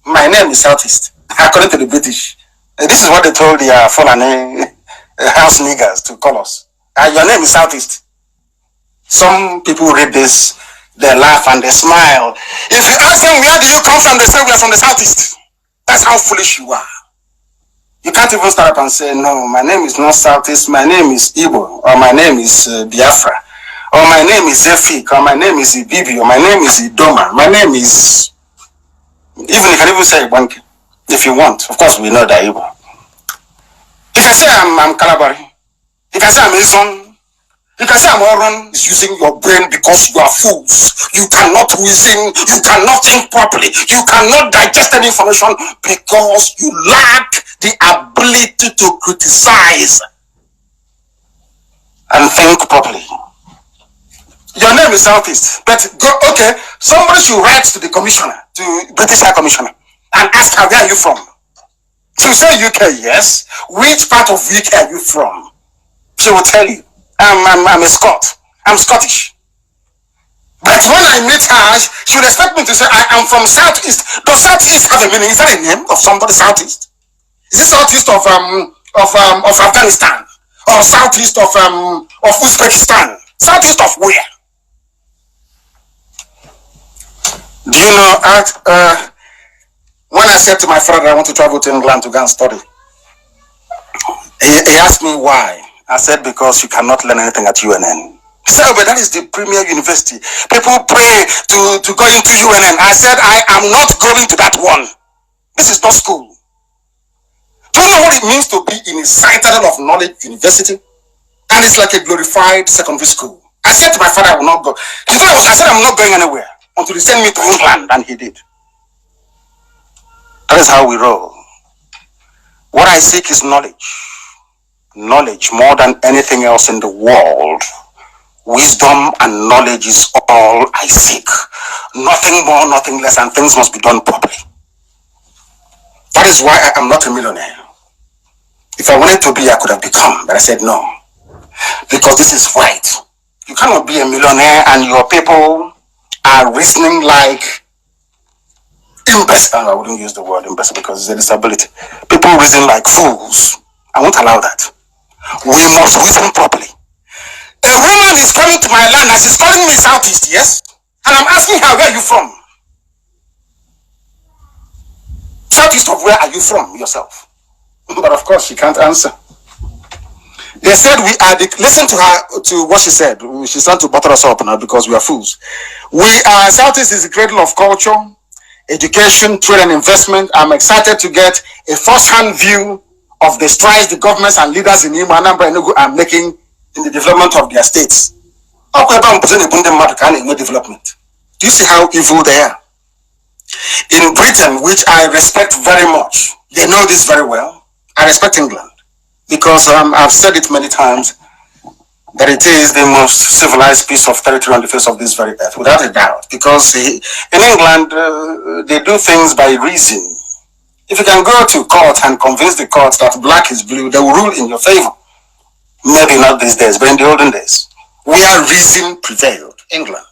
Speaker 2: My name is Southeast, according to the British. This is what they told the Fulani house niggers to call us. Your name is Southeast. Some people read this, they laugh and they smile. If you ask them, where do you come from? They say, we are from the Southeast. That's how foolish you are. You can't even start up and say, no, my name is not Southeast, my name is Igbo, or my name is Biafra, or my name is Efik, or my name is Ibibi, or my name is Idoma, my name is... Even you can even say Ibanki, if you want. Of course, we know that Igbo. You can say I'm Kalabari. You can say I'm Izon. You can say I'm Oron is using your brain because you are fools. You cannot reason, you cannot think properly, you cannot digest any information because you lack the ability to criticize and think properly. Your name is Southeast, but go, okay, somebody should write to the commissioner, to British High Commissioner, and ask her, where are you from? She will say UK, yes. Which part of UK are you from? She will tell you. I'm a Scot. I'm Scottish. But when I meet her, she would expect me to say, I am from Southeast. Does Southeast have a meaning? Is that a name of somebody, Southeast? Is it Southeast of Afghanistan? Or Southeast of Uzbekistan? Southeast of where? Do you know, when I said to my father I want to travel to England to go and study, he asked me why. I said, because you cannot learn anything at UNN. He said, oh, but that is the premier university. People pray to go into UNN. I said, I am not going to that one. This is not school. Do you know what it means to be in a citadel of knowledge university? And it's like a glorified secondary school. I said to my father, I will not go. I said, I'm not going anywhere until he sent me to England, and he did. That is how we roll. What I seek is knowledge. Knowledge more than anything else in the world Wisdom and knowledge is all I seek. Nothing more, nothing less, and things must be done properly. That is why I am not a millionaire. If I wanted to be, I could have become, but I said no. Because this is right. You cannot be a millionaire and your people are reasoning like imbecile. I wouldn't use the word imbecile because it's a disability. People reason like fools. I won't allow that. We must reason properly. A woman is coming to my land and she's calling me Southeast, yes? And I'm asking her, where are you from? Southeast of where are you from yourself? But of course she can't answer. They said we are listen to her, to what she said. She's trying to butter us up now because we are fools. We are, Southeast is the cradle of culture, education, trade and investment. I'm excited to get a first-hand view of the strides the governments and leaders in Imo, Anambra and Enugu are making in the development of their states. Development. Do you see how evil they are? In Britain, which I respect very much, they know this very well. I respect England because I've said it many times that it is the most civilized piece of territory on the face of this very earth, without a doubt. Because in England, they do things by reason. If you can go to court and convince the court that black is blue, they will rule in your favor. Maybe not these days, but in the olden days, where reason prevailed, England.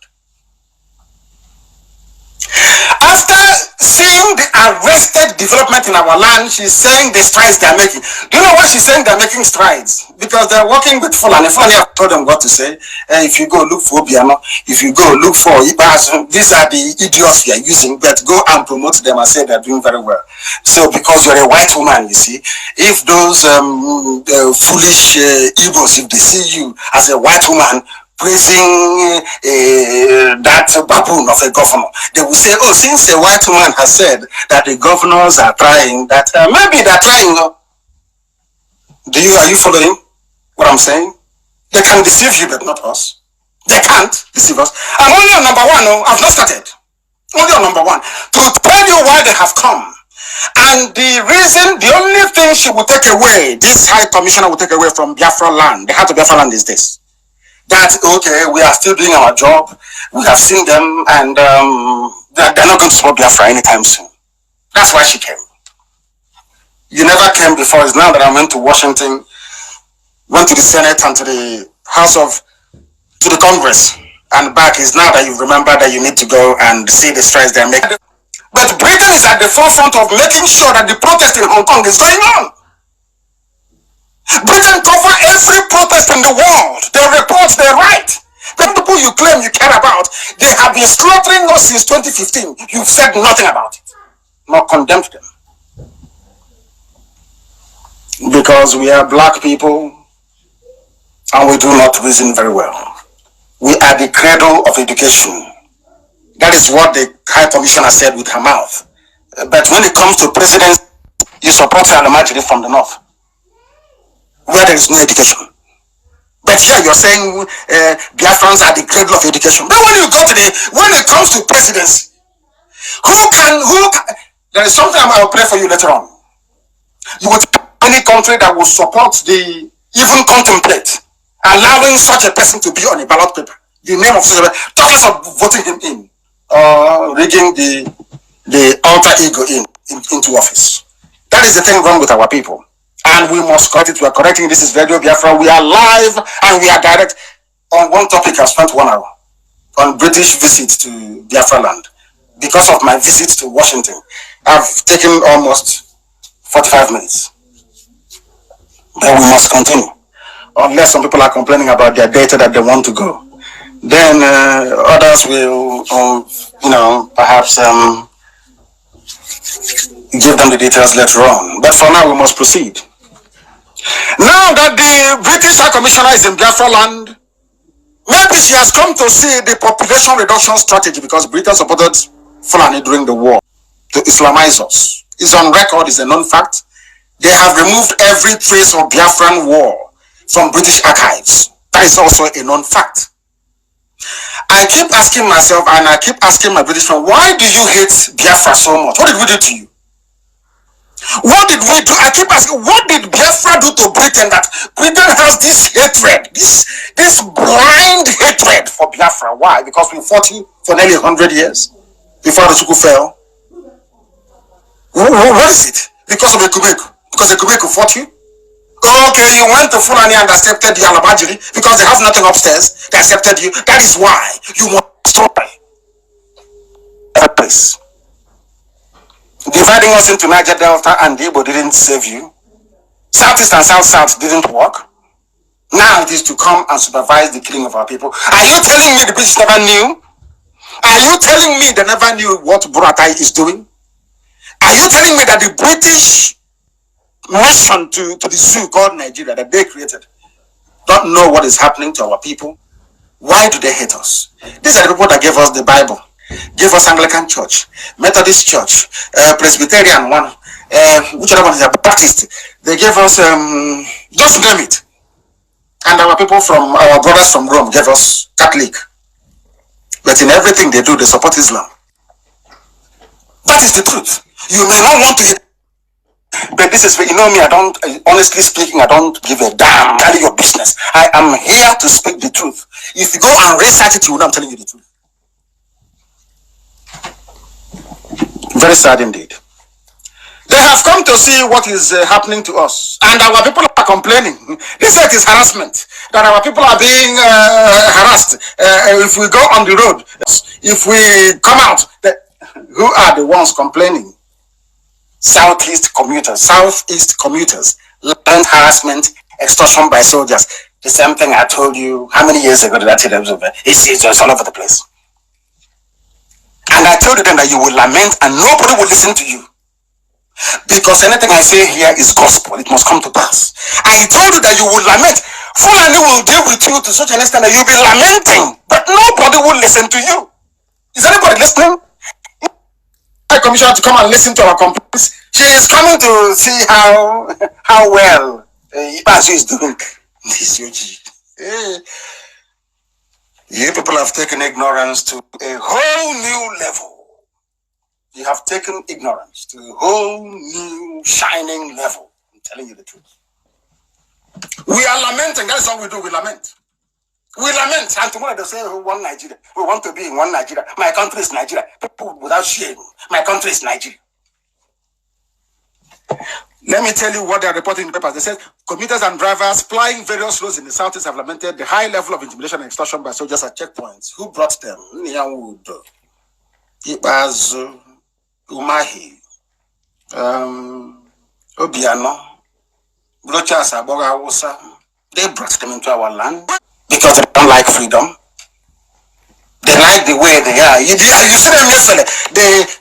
Speaker 2: After seeing the arrested development in our land, she's saying the strides they're making. Do you know why she's saying they're making strides? Because they're working with Fulani. Fulani have told them what to say. If you go look for Obiano, if you go look for Ibas, these are the idiots we are using, but go and promote them and say they're doing very well. So because you're a white woman, you see, if those foolish Igbos, if they see you as a white woman, praising that baboon of a governor, they will say, oh, since a white woman has said that the governors are trying, that maybe they're trying. Are you following what I'm saying? They can deceive you, but not us. They can't deceive us. I'm only on number one. No, I've not started. Only on number one. To tell you why they have come. And the reason, the only thing she will take away, this high commissioner will take away from Biafra land, the heart of Biafra land is this. That, okay, we are still doing our job. We have seen them, and they're not going to support Biafra anytime soon. That's why she came. You never came before. It's now that I went to Washington, went to the Senate and to the to the Congress, and back. It's now that you remember that you need to go and see the strides they're making. But Britain is at the forefront of making sure that the protest in Hong Kong is going on. Britain cover every protest in the world. They report, they write. The people you claim you care about, they have been slaughtering us since 2015. You've said nothing about it, nor condemned them. Because we are black people and we do not reason very well. We are the cradle of education. That is what the High Commissioner said with her mouth. But when it comes to presidents, you support Nnamdi from the north, where there is no education. But here you're saying Biafrans are the cradle of education. But when you go to when it comes to presidency, who can, there is something I'll play for you later on. You would any country that will support even contemplate allowing such a person to be on a ballot paper. The name of such a person, talking of voting him in, rigging the alter ego into office. That is the thing wrong with our people. And we must correct it. We are correcting. This is Radio Biafra. We are live and we are direct. On one topic, I spent 1 hour on British visit to Biafra land. Because of my visit to Washington, I've taken almost 45 minutes. But we must continue. Unless some people are complaining about their data that they want to go. Then others will, perhaps give them the details later on. But for now, we must proceed. Now that the British High Commissioner is in Biafra land, maybe she has come to see the population reduction strategy because Britain supported Fulani during the war to Islamize us. It's on record, it's a known fact. They have removed every trace of Biafran war from British archives. That is also a known fact. I keep asking myself and I keep asking my British friend, why do you hate Biafra so much? What did we do to you? What did we do? I keep asking, what did Biafra do to Britain that Britain has this hatred, this blind hatred dead for Biafra. Why? Because we fought you for nearly 100 years before the Chuku fell. What is it? Because of the Kubeku? Because the Kubeku fought you? Okay, you went to Fulani and accepted the Alabajiri because they have nothing upstairs. They accepted you. That is why you must destroy that place. Dividing us into Niger Delta and Igbo didn't save you. Southeast and South didn't work. Now it is to come and supervise the killing of our people. Are you telling me the British never knew? Are you telling me they never knew what Buratai is doing? Are you telling me that the British mission to the zoo called Nigeria that they created don't know what is happening to our people? Why do they hate us? These are the people that gave us the Bible, gave us Anglican Church, Methodist Church, Presbyterian one, which other one is a Baptist. They gave us, just name it. And our people from, our brothers from Rome gave us Catholic. But in everything they do, they support Islam. That is the truth. You may not want to, but this is, you know me, I don't, honestly speaking, I don't give a damn. Tell your business. I am here to speak the truth. If you go and research it, you will know I'm telling you the truth. Very sad indeed. They have come to see what is happening to us, and our people are complaining. They say it is harassment, that our people are being harassed. If we go on the road, if we come out, who are the ones complaining? Southeast commuters, land harassment, extortion by soldiers. The same thing I told you, how many years ago did I tell them? It's just all over the place. And I told them that you will lament and nobody will listen to you. Because anything I say here is gospel, it must come to pass. I told you that you will lament. Fulani will deal with you to such an extent that you'll be lamenting, but nobody will listen to you. Is anybody listening? I commissioned to come and listen to our complaints. She is coming to see how well Ibazu is doing. This you people have taken ignorance to a whole new level. You have taken ignorance to a whole new shining level. I'm telling you the truth. We are lamenting. That's all we do. We lament. We lament. And tomorrow they say, oh, one Nigeria. We want to be in one Nigeria. My country is Nigeria. People without shame. My country is Nigeria. Let me tell you what they are reporting in the papers. They said commuters and drivers flying various roads in the southeast have lamented the high level of intimidation and extortion by soldiers at checkpoints. Who brought them? Nyawood, Ibazu, Umahi, Obiano, Brochas, Abogawosa. They brought them into our land because they don't like freedom. They like the way they are. You see them yesterday,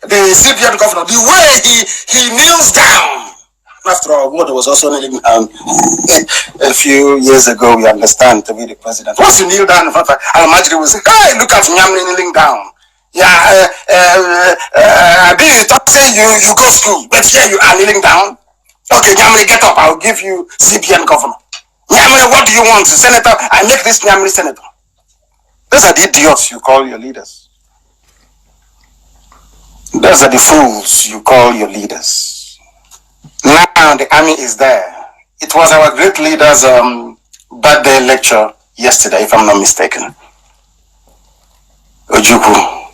Speaker 2: the CPN governor, the way he kneels down. After all, Wood was also kneeling down a few years ago, we understand, to be the president. Once you kneel down in front of Al-Majri will say, hey, look at Nnamdi kneeling down. Yeah, this is not saying you go school, but here you are kneeling down. Okay, Nnamdi, get up, I'll give you CPN governor. Nnamdi, what do you want? Senator, I make this Nnamdi senator. Those are the idiots you call your leaders. Those are the fools you call your leaders. Now the army is there. It was our great leader's birthday lecture yesterday, if I'm not mistaken. Ojukwu,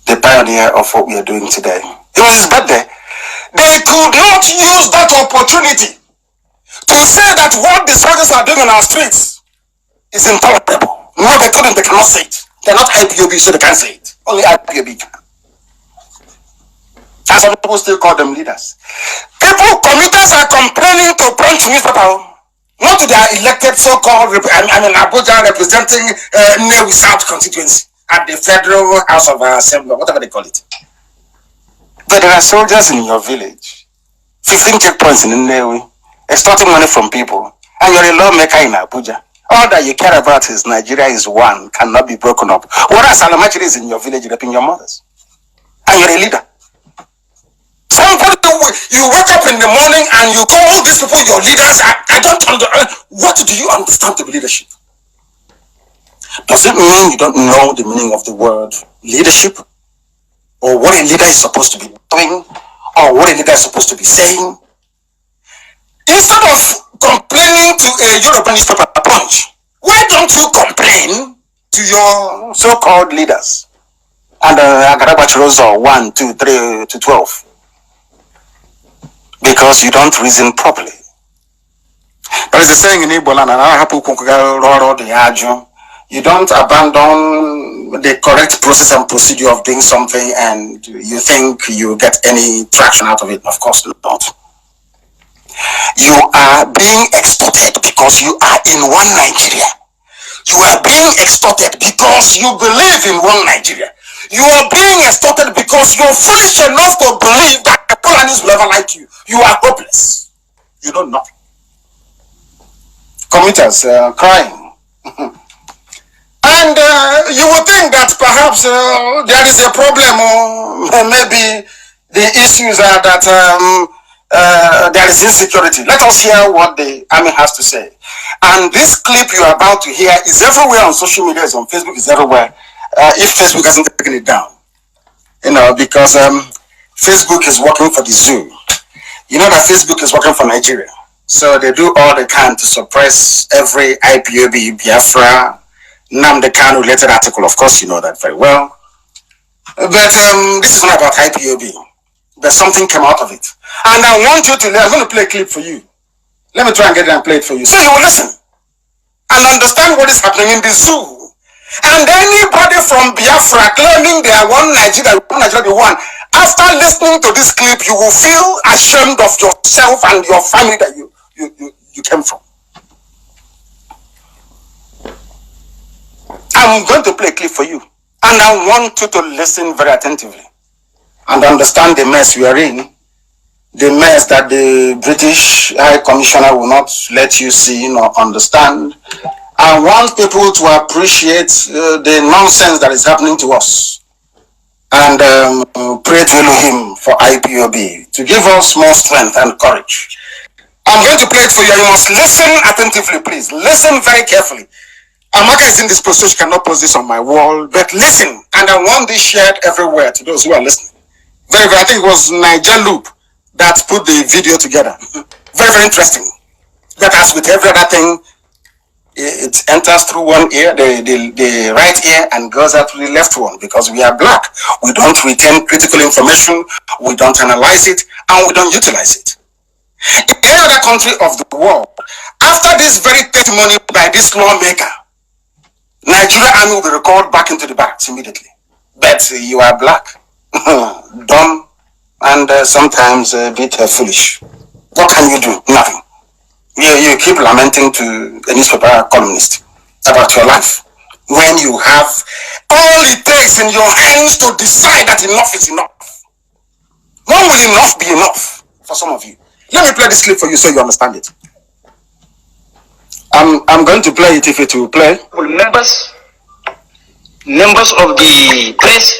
Speaker 2: the pioneer of what we are doing today. It was his birthday. They could not use that opportunity to say that what the soldiers are doing on our streets is intolerable. No, they couldn't. They cannot say it. They're not IPOB, so they can't say it. Only IPOB can. And some people still call them leaders. Commuters are complaining to Punch newspaper, not to their elected so-called, Abuja representing Nnewi South constituency at the Federal House of Assembly, whatever they call it. But there are soldiers in your village, 15 checkpoints in Nnewi, extorting money from people, and you're a lawmaker in Abuja. All that you care about is Nigeria is one, cannot be broken up. Whereas Alamachiri is in your village, raping your mothers. And you're a leader. Somebody, you wake up in the morning and you call all these people your leaders. I don't understand. What do you understand to be leadership? Does it mean you don't know the meaning of the word leadership? Or what a leader is supposed to be doing? Or what a leader is supposed to be saying? Instead of complaining to a European newspaper, Punch, why don't you complain to your so-called leaders. And Agarabachirozo 1, 2, 3 to 12. Because you don't reason properly. There is a saying in Igbo land, you don't abandon the correct process and procedure of doing something and you think you get any traction out of it. Of course not. You are being extorted because you are in one Nigeria. You are being extorted because you believe in one Nigeria. You are being extorted because you're foolish enough to believe that the Polanis will ever like you. You are hopeless. You know nothing. Commuters crying. And you would think that perhaps there is a problem, or maybe the issues are that there is insecurity. Let us hear what the army has to say. And this clip you are about to hear is everywhere on social media, it's on Facebook, it's everywhere. If Facebook hasn't taken it down, because Facebook is working for the zoo. You know that Facebook is working for Nigeria. So they do all they can to suppress every IPOB, Biafra, Nnamdi Kanu related article. Of course, you know that very well. But this is not about IPOB. But something came out of it. And I want you to, I'm going to play a clip for you. Let me try and get it and play it for you. So you will listen and understand what is happening in the zoo. And anybody from Biafra claiming they are one Nigeria be one, after listening to this clip, you will feel ashamed of yourself and your family that you came from. I'm going to play a clip for you. And I want you to listen very attentively and understand the mess we are in. The mess that the British High Commissioner will not let you see nor understand. I want people to appreciate the nonsense that is happening to us. And pray to Elohim for IPOB to give us more strength and courage. I'm going to play it for you. You must listen attentively, please. Listen very carefully. Amaka is in this post, so she cannot post this on my wall. But listen, and I want this shared everywhere to those who are listening. Very good. I think it was Niger Loop that put the video together. Very, very interesting. But as with every other thing, it enters through one ear, the right ear, and goes out to the left one, because we are black. We don't retain critical information, we don't analyze it, and we don't utilize it. In any other country of the world, after this very testimony by this lawmaker, Nigeria army will be recalled back into the barracks immediately. But you are black, dumb, and sometimes a bit foolish. What can you do? Nothing. You keep lamenting to a newspaper columnist about your life when you have all it takes in your hands to decide that enough is enough. When will enough be enough for some of you? Let me play this clip for you so you understand it. I'm going to play it if it will play.
Speaker 3: Members of the press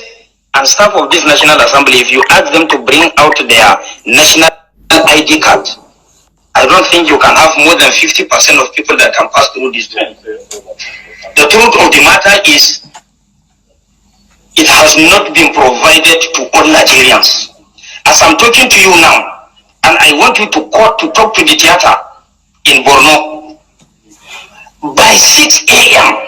Speaker 3: and staff of this National Assembly, if you ask them to bring out their national ID card, I don't think you can have more than 50% of people that can pass through this door. The truth of the matter is, it has not been provided to all Nigerians. As I'm talking to you now, and I want you to talk to the theater in Borno, by 6 a.m.,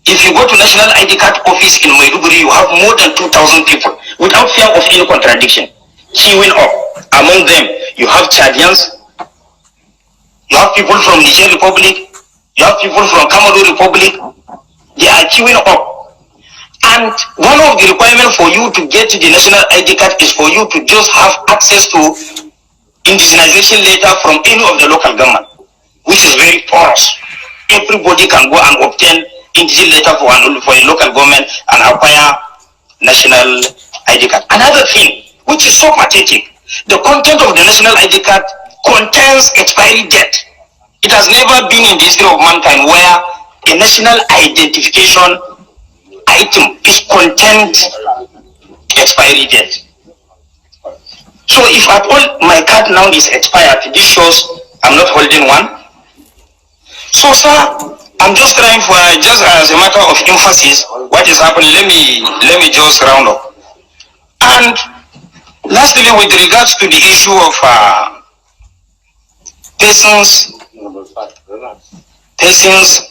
Speaker 3: if you go to National ID card office in Maiduguri, you have more than 2,000 people without fear of any contradiction queuing up. Among them, you have Chadians, you have people from Niger Republic, you have people from Cameroon Republic. They are queuing up. And one of the requirements for you to get the national ID card is for you to just have access to indigenization letter from any of the local government, which is very porous. Everybody can go and obtain indigenous letter for a local government and acquire national ID card. Another thing, which is so pathetic, the content of the national ID card contains expiry date. It has never been in the history of mankind where a national identification item is contained expiry date. So if at all my card now is expired, this shows I'm not holding one. So sir, I'm just trying for, just as a matter of emphasis, what is happening, let me just round up. And lastly, with regards to the issue of persons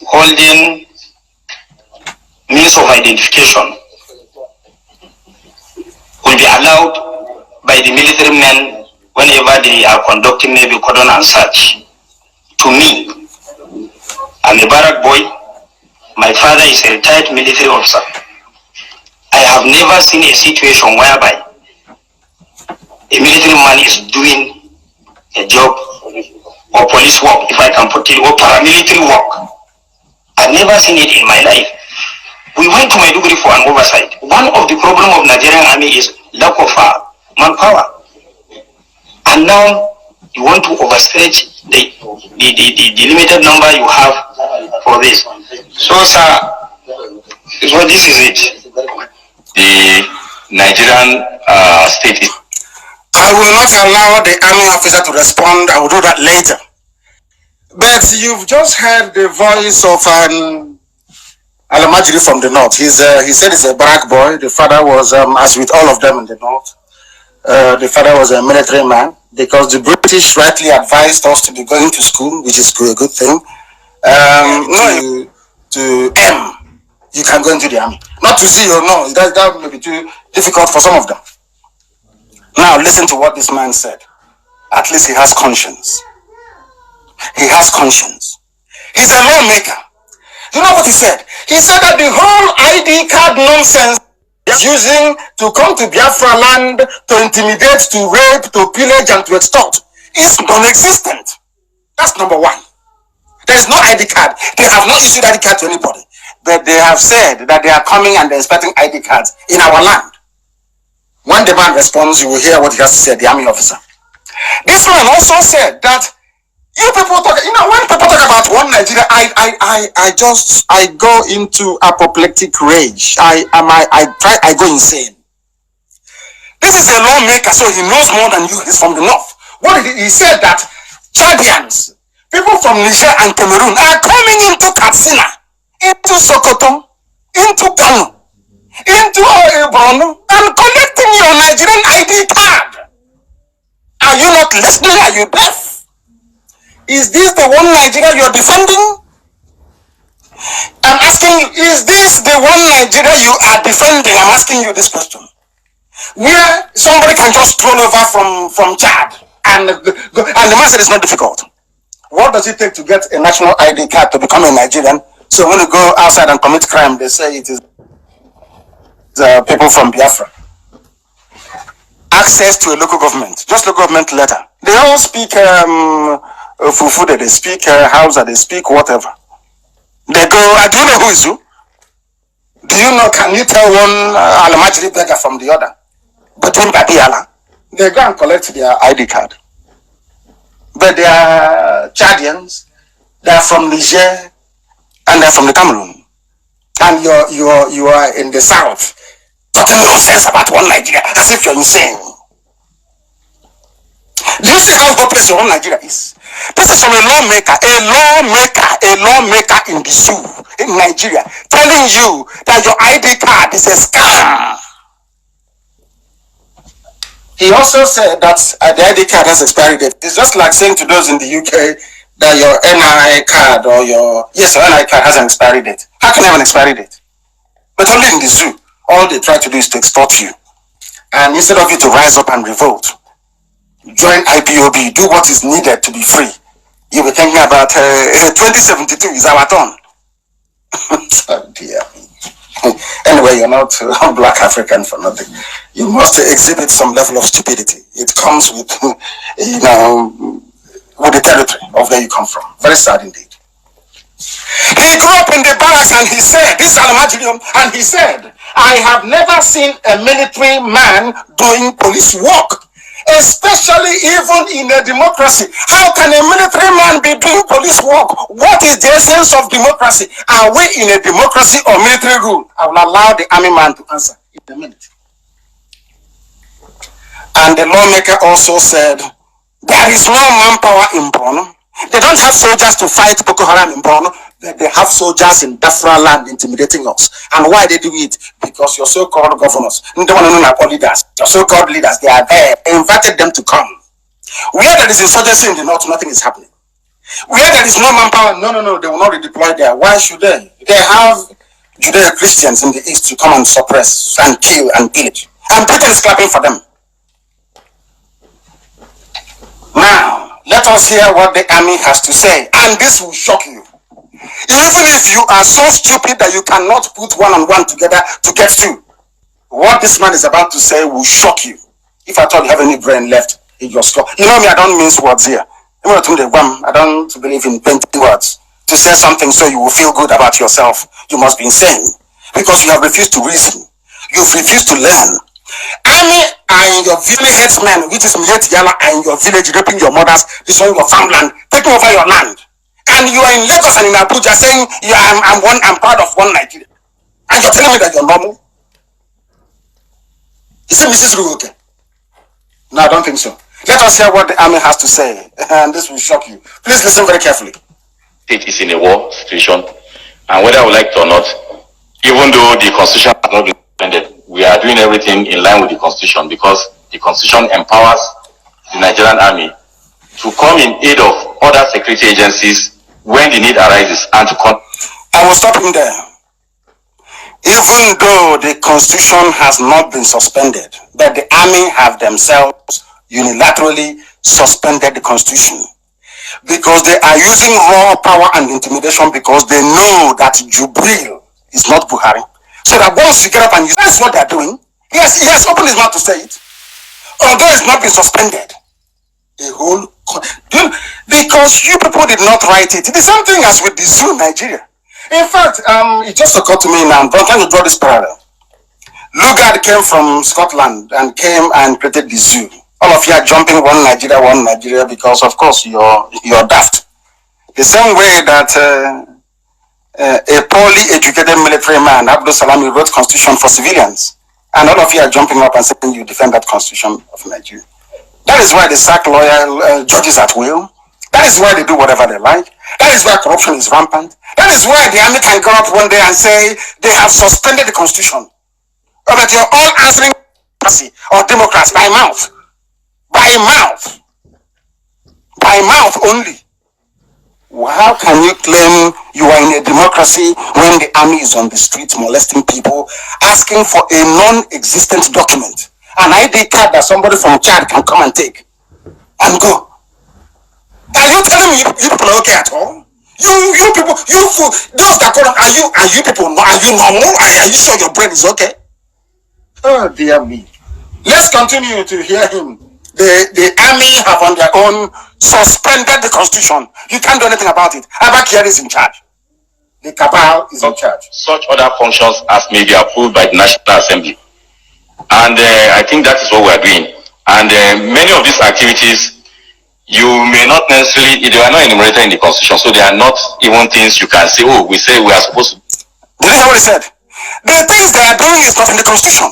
Speaker 3: holding means of identification will be allowed by the military men whenever they are conducting maybe cordon and search. To me, I'm a barrack boy. My father is a retired military officer. I have never seen a situation whereby a military man is doing a job or police work, if I can put it, or paramilitary work. I've never seen it in my life. We went to Maiduguri for an oversight. One of the problems of Nigerian army is lack of manpower. And now you want to overstretch the limited number you have for this. So, sir, this is it. The Nigerian state is.
Speaker 2: I will not allow the army officer to respond. I will do that later. But you've just heard the voice of an Alamajiri from the north. He said he's a barrack boy. The father was, as with all of them in the north, the father was a military man, because the British rightly advised us to be going to school, which is a good thing. To M, you can go into the army. Not to C or no, that may be too difficult for some of them. Now listen to what this man said. At least he has conscience. He has conscience. He's a lawmaker. You know what he said? He said that the whole ID card nonsense is using to come to Biafra land, to intimidate, to rape, to pillage, and to extort is non-existent. That's number one. There's no ID card. They have not issued ID card to anybody. But they have said that they are coming and they're expecting ID cards in our land. When the man responds, you will hear what he has to say, the army officer. This man also said that you people talk, when people talk about one Nigeria, I go into apoplectic rage. I go insane. This is a lawmaker, so he knows more than you. He's from the north. What did he said that Chadians, people from Niger and Cameroon, are coming into Katsina, into Sokoto, into Kanu, into Borno, and collecting your Nigerian ID card. Are you not listening? Are you deaf? Is this the one Nigeria you're defending? I'm asking you, is this the one Nigeria you are defending? I'm asking you this question. Where somebody can just stroll over from Chad and the man said it's not difficult. What does it take to get a national ID card to become a Nigerian? So when you go outside and commit crime, they say it is the people from Biafra. Access to a local government, just local government letter. They all speak Fufude, they speak Hausa, they speak whatever. They go, do you know who is who? Do you know, can you tell one Alamajiri beggar from the other? Between Babiala, they go and collect their ID card. But they are Chadians, they are from Niger, and they are from the Cameroon. And you are in the south, talking nonsense about one Nigeria, as if you're insane. Do you see how hopeless your own Nigeria is? This is from a lawmaker in the zoo in Nigeria, telling you that your ID card is a scam. He also said that the ID card has expiry date. It's just like saying to those in the UK that your NI card or your NI card has an expiry date. How can you have an expiry date? But only in the zoo, all they try to do is to extort you. And instead of you to rise up and revolt, join IPOB, do what is needed to be free, you'll be thinking about 2072 is our turn. Oh dear. Anyway, you're not black African for nothing. You must exhibit some level of stupidity. It comes with, with the territory of where you come from. Very sad indeed. He grew up in the barracks and he said, this is Alamajirium, and he said, I have never seen a military man doing police work, especially even in a democracy. How can a military man be doing police work? What is the essence of democracy? Are we in a democracy or military rule? I will allow the army man to answer in a minute. And the lawmaker also said, there is no manpower in Borno. They don't have soldiers to fight Boko Haram in Borno. They have soldiers in Biafra land intimidating us. And why they do it? Because your so-called governors, leaders, your so-called leaders, they are there. They invited them to come. Where there is insurgency in the north, nothing is happening. Where there is no manpower, no, they will not redeploy there. Why should they? They have Judeo-Christians in the East to come and suppress and kill and pillage. And Britain is clapping for them. Now, let us hear what the army has to say. And this will shock you. Even if you are so stupid that you cannot put one and one together to get two, what this man is about to say will shock you. If at all you have any brain left in your skull. You know me, I don't mince words here. I don't believe in painting words. To say something so you will feel good about yourself, you must be insane. Because you have refused to reason. You've refused to learn. Army are in your village headsmen, which is Miet Yala, are in your village raping your mothers, destroying your farmland, taking over your land. And you are in Lagos and in Abuja saying, yeah, I'm part of one Nigeria. And you're telling me that you're normal? Is it Mrs. Ruoke? No, I don't think so. Let us hear what the army has to say, and this will shock you. Please listen very carefully.
Speaker 3: It is in a war situation, and whether we like it or not, even though the constitution has not been amended, we are doing everything in line with the constitution, because the constitution empowers the Nigerian army to come in aid of other security agencies when the need arises and to
Speaker 2: I will stop him there. Even though the constitution has not been suspended, but the army have themselves unilaterally suspended the constitution because they are using raw power and intimidation because they know that Jubril is not Buhari. So that once you get up and that's what they're doing. Yes, he has opened his mouth to say it. Although it's not been suspended. Because you people did not write it. It is something as with the zoo in Nigeria. In fact, it just occurred to me now, I'm trying to draw this parallel. Lugard came from Scotland and came and created the zoo. All of you are jumping one Nigeria, because of course you're daft. The same way that a poorly educated military man, Abdul Salami, wrote constitution for civilians. And all of you are jumping up and saying you defend that constitution of Nigeria. That is why they sack loyal judges at will. That is why they do whatever they like. That is why corruption is rampant. That is why the army can go up one day and say they have suspended the constitution. Or that you're all answering democracy or democrats by mouth. By mouth. By mouth only. How can you claim you are in a democracy when the army is on the streets molesting people, asking for a non-existent document, an ID card that somebody from Chad can come and take and go? Are you telling me you people are okay at all? You people, you fool, those that call, are you people, are you normal? Are you sure your brain is okay? Oh dear me. Let's continue to hear him. The army have on their own suspended the constitution. You can't do anything about it. Abakir is in charge. The cabal is in charge.
Speaker 3: Such other functions as may be approved by the National Assembly. And I think that is what we are doing. And many of these activities, you may not necessarily, they are not enumerated in the constitution, so they are not even things you can say, oh, we say we are supposed to.
Speaker 2: Did you hear what he said? The things they are doing is not in the constitution.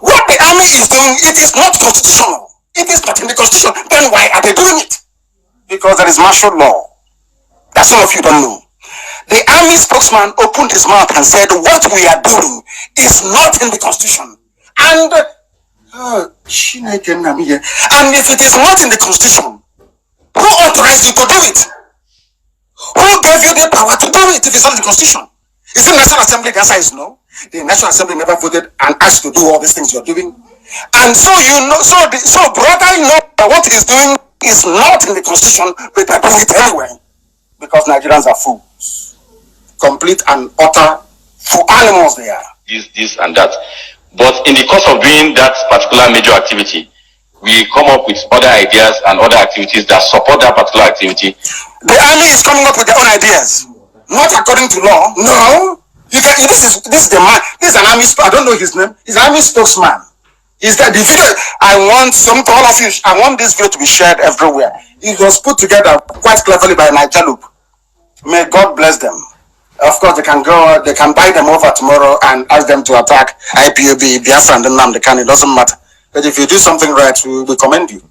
Speaker 2: What the army is doing, it is not constitutional. It is not in the constitution. Then why are they doing it? Because there is martial law. That some of you don't know. The army spokesman opened his mouth and said, what we are doing is not in the constitution. And if it is not in the constitution, who authorized you to do it? Who gave you the power to do it if it's not in the constitution? Is it National Assembly? The answer is no. The National Assembly never voted and asked to do all these things you're doing. And so you know, so brother, you know that what he's doing is not in the constitution, but they're doing it anyway. Because Nigerians are fools. Complete and utter fool animals they are.
Speaker 3: This and that. But in the course of doing that particular major activity, we come up with other ideas and other activities that support that particular activity.
Speaker 2: The army is coming up with their own ideas, not according to law. No, this is the man. This is an army. I don't know his name. He's an army spokesman. Is that the video? I want all of you. I want this video to be shared everywhere. It was put together quite cleverly by Nigeria. May God bless them. Of course, they can go. They can buy them over tomorrow and ask them to attack IPOB, Biafrans, and Nnamdi. It doesn't matter. But if you do something right, we commend you.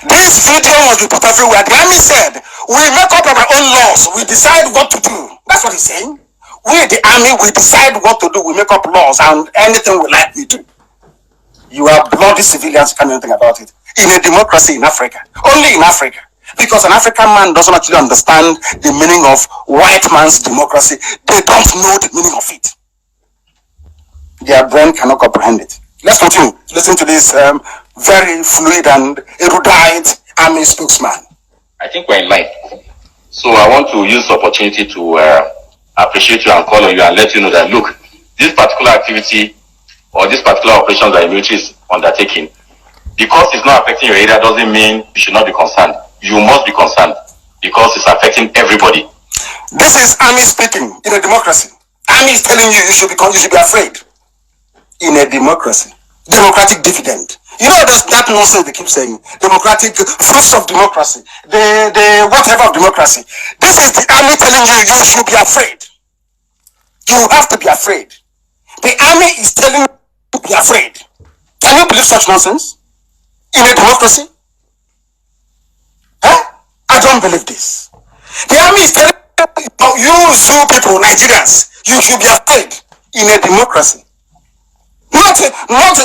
Speaker 2: This video must be put everywhere. The army said, we make up our own laws. We decide what to do. That's what he's saying. We, the army, we decide what to do. We make up laws and anything we like, we do. You are bloody civilians, you can't do anything about it. In a democracy in Africa. Only in Africa. because an African man doesn't actually understand the meaning of white man's democracy. They don't know the meaning of it. Their brain cannot comprehend it. Let's continue. Listen to this very fluid and erudite army spokesman.
Speaker 3: I think we're in line. So I want to use the opportunity to appreciate you and call on you and let you know that, look, this particular activity or this particular operation that the military is undertaking, because it's not affecting your area doesn't mean you should not be concerned. You must be concerned because it's affecting everybody.
Speaker 2: This is army speaking in a democracy. Army is telling you you should be afraid. In a democracy, democratic dividend. You know that nonsense they keep saying. Democratic fruits of democracy. The whatever of democracy. This is the army telling you you should be afraid. You have to be afraid. The army is telling you to be afraid. Can you believe such nonsense? In a democracy? Huh? I don't believe this. The army is telling you people, Nigerians, you should be afraid in a democracy. Not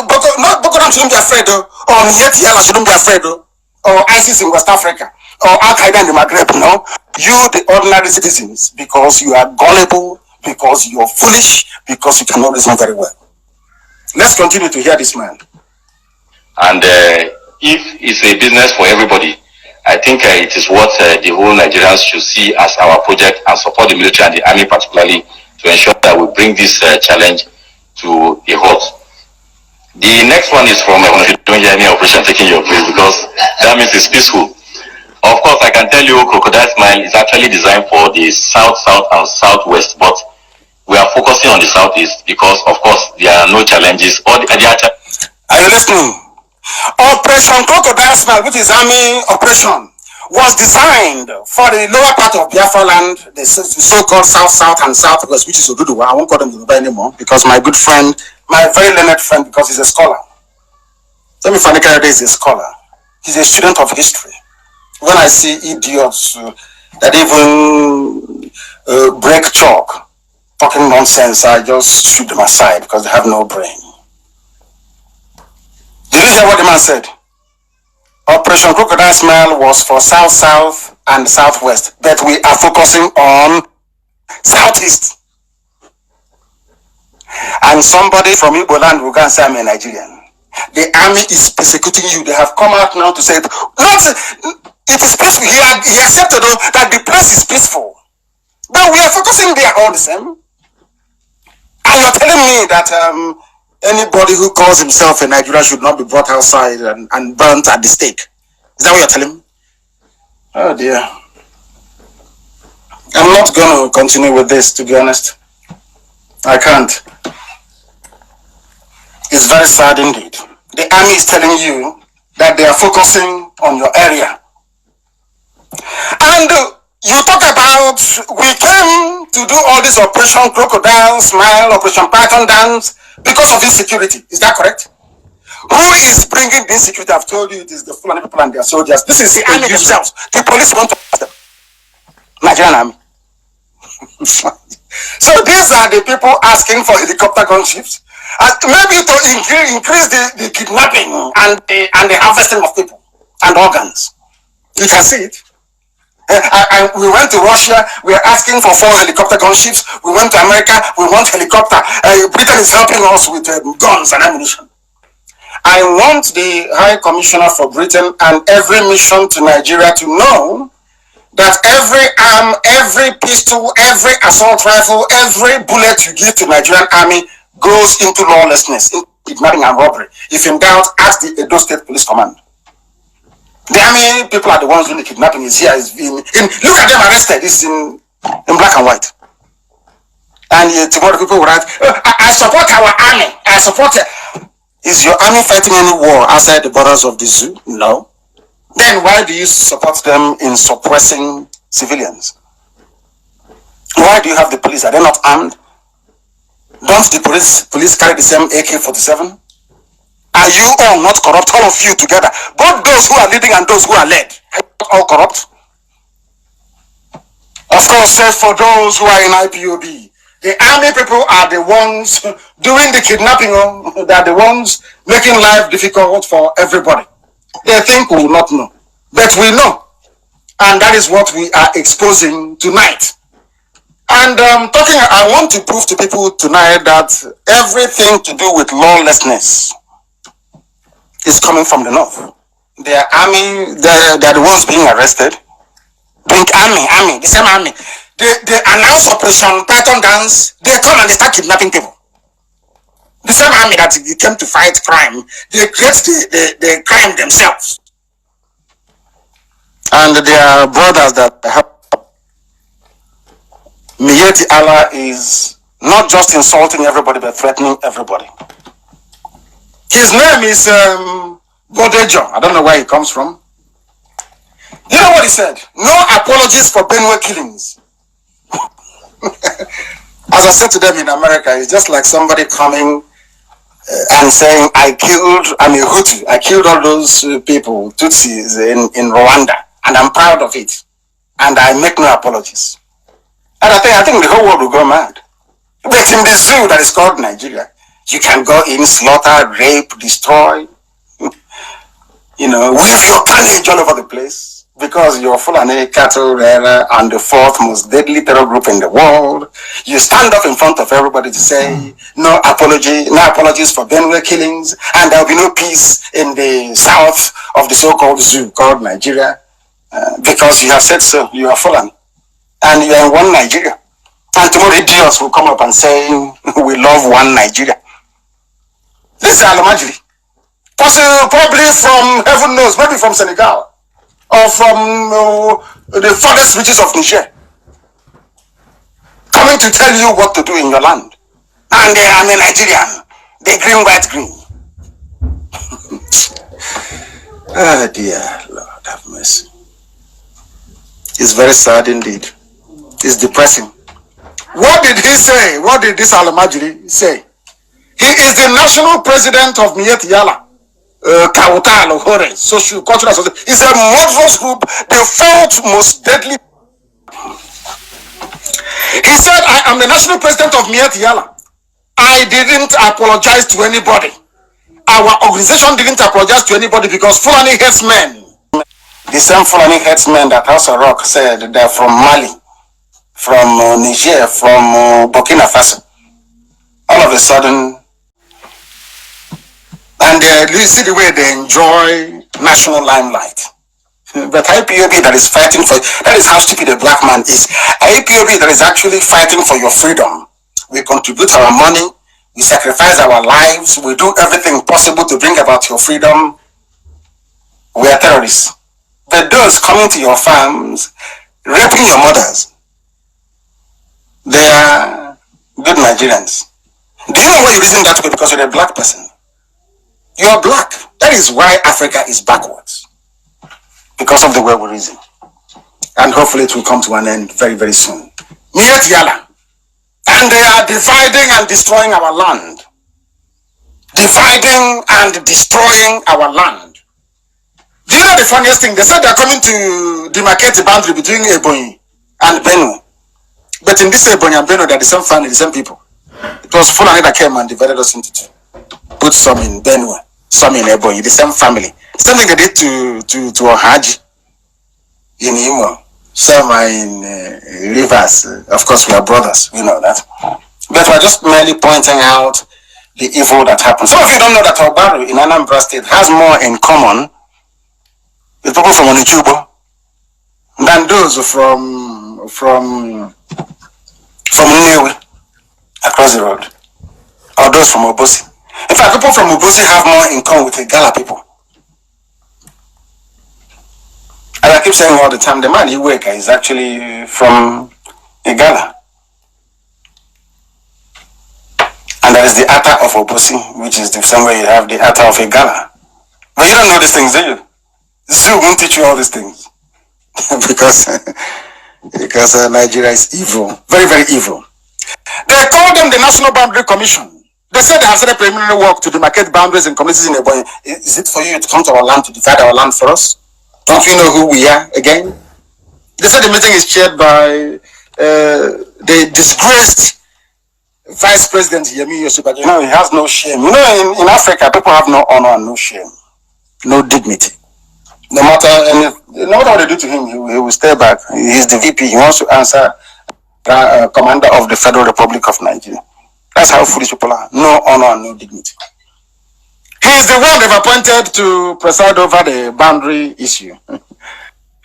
Speaker 2: Boko Haram shouldn't be afraid, or Mietiala shouldn't be afraid, or ISIS in West Africa, or Al Qaeda in the Maghreb. No, you, the ordinary citizens, because you are gullible, because you are foolish, because you cannot listen very well. Let's continue to hear this man.
Speaker 3: And if it's a business for everybody, I think it is what the whole Nigerians should see as our project and support the military and the army particularly to ensure that we bring this challenge to a halt. The next one is from if you don't hear any operation taking your place, because that means it's peaceful. Of course, I can tell you Crocodile Smile is actually designed for the south, and southwest, but we are focusing on the southeast because, of course, there are no challenges. Are
Speaker 2: you listening? Operation Crocodile Smile, which is army operation, was designed for the lower part of Biafra land, the so-called south, and southwest, which is Oduduwa. I won't call them Yoruba anymore because my good friend, my very learned friend, because he's a scholar. Let me find out is a scholar. He's a student of history. When I see idiots that even break chalk, talking nonsense, I just shoot them aside because they have no brain. Did you hear what the man said? Operation Crocodile Smile was for south, and southwest, but we are focusing on southeast. And somebody from Igbo land will go and say, I'm a Nigerian. The army is persecuting you. They have come out now to say, it is peaceful. He accepted that the place is peaceful. But we are focusing there all the same. And you're telling me that anybody who calls himself a Nigerian should not be brought outside and burnt at the stake. Is that what you're telling me? Oh dear. I'm not going to continue with this, to be honest. I can't. It's very sad indeed. The army is telling you that they are focusing on your area. And you talk about, we came to do all this Operation Crocodile Smile, Operation Python Dance, because of insecurity. Is that correct? Who is bringing the insecurity? I've told you it is the Fulani people and their soldiers. This is the army themselves. The police want to ask them. Nigerian army. So these are the people asking for helicopter gunships. Maybe to increase the kidnapping and the harvesting of people and organs. You can see it. We went to Russia, we are asking for 4 helicopter gunships. We went to America, we want helicopter. Britain is helping us with guns and ammunition. I want the High Commissioner for Britain and every mission to Nigeria to know that every arm, every pistol, every assault rifle, every bullet you give to Nigerian army goes into lawlessness, into kidnapping and robbery. If in doubt, ask the Edo State Police Command. The army people are the ones doing the kidnapping. Is here. Look at them arrested. It's in black and white. And tomorrow people will write, I support our army. I support it. Is your army fighting any war outside the borders of the zoo? No. Then why do you support them in suppressing civilians? Why do you have the police? Are they not armed? Don't the police carry the same AK-47? Are you all not corrupt? All of you together. Both those who are leading and those who are led. Are you not all corrupt? Of course, save for those who are in IPOB. The army people are the ones doing the kidnapping. They are the ones making life difficult for everybody. They think we will not know. But we know. And that is what we are exposing tonight. And I want to prove to people tonight that everything to do with lawlessness is coming from the north. Their army, they're the ones being arrested. Pink army, the same army. They announce Operation Python Dance. They come and they start kidnapping people. The same army that came to fight crime, they create the crime themselves. And their brothers that have Miyeti Allah is not just insulting everybody but threatening everybody. His name is Bodejo. I don't know where he comes from. You know what he said? No apologies for Benue killings. As I said to them in America, it's just like somebody coming and saying, I'm a Hutu. I killed all those people, Tutsis in Rwanda, and I'm proud of it. And I make no apologies. And I think the whole world will go mad. But in the zoo that is called Nigeria, you can go in, slaughter, rape, destroy, wave your carnage all over the place. Because you're Fulani cattle raider and the fourth most deadly terror group in the world. You stand up in front of everybody to say, no apologies for Benue killings, and there'll be no peace in the south of the so-called zoo called Nigeria. Because you have said so, you are Fulani. And you are in one Nigeria. And tomorrow idiots will come up and say, we love one Nigeria. This is Alamajiri. Probably from, heaven knows, maybe from Senegal. Or from the farthest reaches of Niger. Coming to tell you what to do in your land. And I'm a Nigerian. The green, white, green. Oh dear, Lord have mercy. It's very sad indeed. It's depressing. What did he say? What did this Alamajiri say? He is the national president of Miet Yala. Social cultural association. It's a murderous group, the fourth most deadly. He said, I am the national president of Miet Yala. I didn't apologize to anybody. Our organization didn't apologize to anybody because Fulani headsmen. The same Fulani headsmen that House of Rock said they're from Mali, from Niger, from Burkina Faso. All of a sudden, and you see the way they enjoy national limelight. But IPOB that is fighting for, that is how stupid a black man is. IPOB that is actually fighting for your freedom. We contribute our money, we sacrifice our lives, we do everything possible to bring about your freedom. We are terrorists. But those coming to your farms, raping your mothers, they are good Nigerians. Do you know why you reason that way? Because you're a black person. You are black. That is why Africa is backwards. Because of the way we reason. And hopefully it will come to an end very, very soon. Miet Yala. And they are dividing and destroying our land. Dividing and destroying our land. Do you know the funniest thing? They said they're coming to demarcate the boundary between Ebonyi and Benue. But in this Ebonyi and Benue, they're the same family, the same people. It was Fulani that came and divided us into two. Put some in Benue, some in Ebonyi, the same family. Same thing they did to Ohaji in Imo. Some are in Rivers. Of course, we are brothers, we know that. But we're just merely pointing out the evil that happened. Some of you don't know that Obaru in Anambra State has more in common with people from Onichubo than those from Nnewi across the road, or those from Obosi. In fact, people from Obosi have more in common with the Gala people. And I keep saying all the time, the man Iweka is actually from Igala. And there is the Ata of Obosi, which is the same way you have the Ata of Igala. But you don't know these things, do you? Zoo won't teach you all these things. because Nigeria is evil. Very, very evil. They call them the National Boundary Commission. They said they have started preliminary work to demarcate boundaries in communities in Ebonyi. Is it for you to come to our land to divide our land for us? Don't you know who we are again? They said the meeting is chaired by the disgraced Vice President Yemi Yosuba. You know, he has no shame. You know, in Africa, people have no honor and no shame. No dignity. No matter what they do to him, he will stay back. He's the VP. He wants to answer commander of the Federal Republic of Nigeria. That's how foolish people are. No honor and no dignity. He is the one they've appointed to preside over the boundary issue.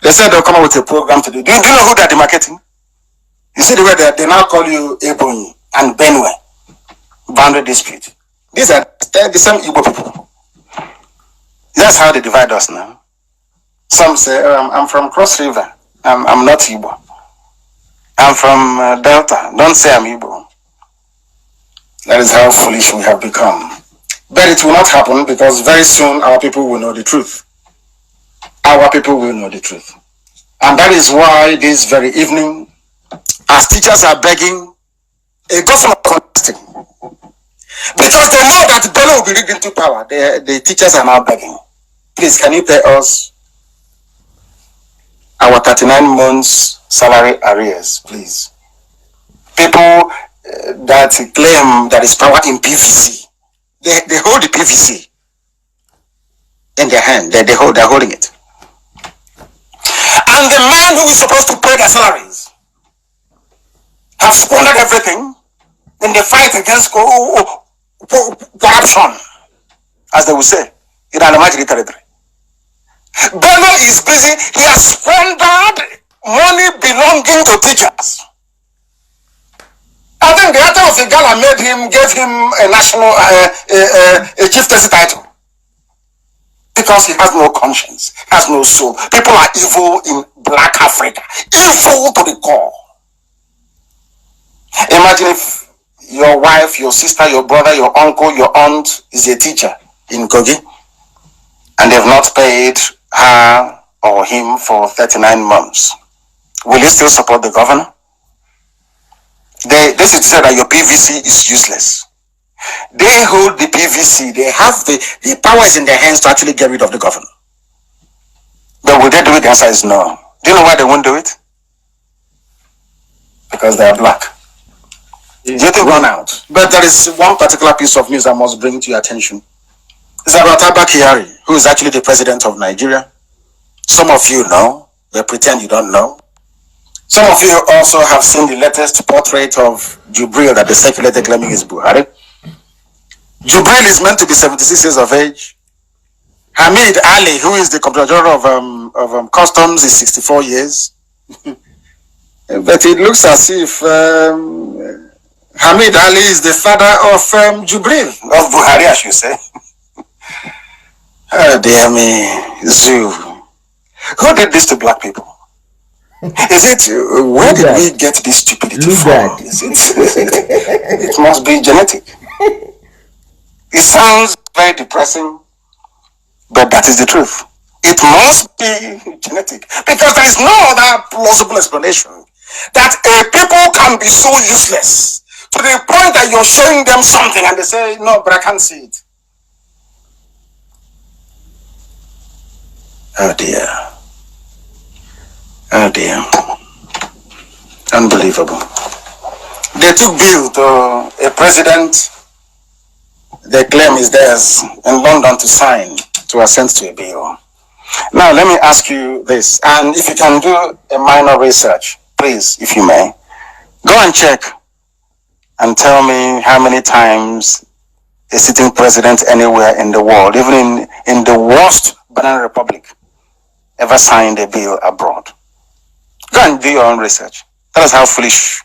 Speaker 2: They said they'll come up with a program today. Do you know who they're demarcating? You see the way they now call you Ebony and Benue. Boundary dispute. These are the same Igbo people. That's how they divide us now. Some say, I'm from Cross River. I'm not Igbo. I'm from Delta. Don't say I'm Igbo. That is how foolish we have become. But it will not happen because very soon our people will know the truth. Our people will know the truth. And that is why this very evening, as teachers are begging a government of honesty, because they know that Bello will be rigged into power, the teachers are now begging. Please, can you pay us our 39 months salary arrears, please? People that claim there is power in PVC, they hold the PVC in their hand. They're holding it. And the man who is supposed to pay their salaries have squandered everything in the fight against corruption, as they will say, in an imaginary territory. Bello is busy. He has squandered money belonging to teachers. I think the author of the gala gave him a national, a chieftaincy title. Because he has no conscience, has no soul. People are evil in Black Africa. Evil to the core. Imagine if your wife, your sister, your brother, your uncle, your aunt is a teacher in Kogi and they've not paid her or him for 39 months. Will you still support the governor? This is to say that your PVC is useless. They hold the PVC. They have the powers in their hands to actually get rid of the governor. But will they do it? The answer is no. Do you know why they won't do it? Because they are black. You think run out. But there is one particular piece of news I must bring to your attention. It's about Abba Kyari, who is actually the president of Nigeria. Some of you know. They pretend you don't know. Some of you also have seen the latest portrait of Jubril that they circulated claiming is Buhari. Jubril is meant to be 76 years of age. Hamid Ali, who is the comptroller of customs, is 64 years. But it looks as if Hamid Ali is the father of Jubril, of Buhari, I should say. Oh, dear me, Zoo. Who did this to black people? Is it, where did we get this stupidity from? Is it must be genetic. It sounds very depressing, but that is the truth. It must be genetic because there is no other plausible explanation that a people can be so useless to the point that you're showing them something and they say, no, but I can't see it. Oh dear. Oh dear. Unbelievable. They took bill to a president they claim is theirs in London to sign to assent to a bill. Now let me ask you this, and if you can do a minor research, please, if you may, go and check and tell me how many times a sitting president anywhere in the world, even in the worst banana republic, ever signed a bill abroad. Go and do your own research. Tell us how foolish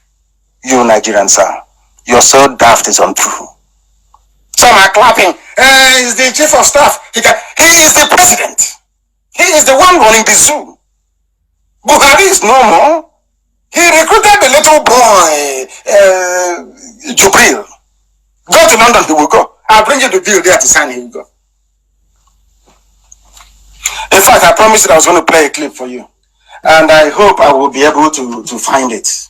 Speaker 2: you Nigerians are. You're so daft, it's untrue. Some are clapping. He's the chief of staff. He is the president. He is the one running the zoo. Buhari is no more. He recruited the little boy, Jubril. Go to London, he will go. I'll bring you the bill there to sign, he will go. In fact, I promised that I was going to play a clip for you. And I hope I will be able to find it.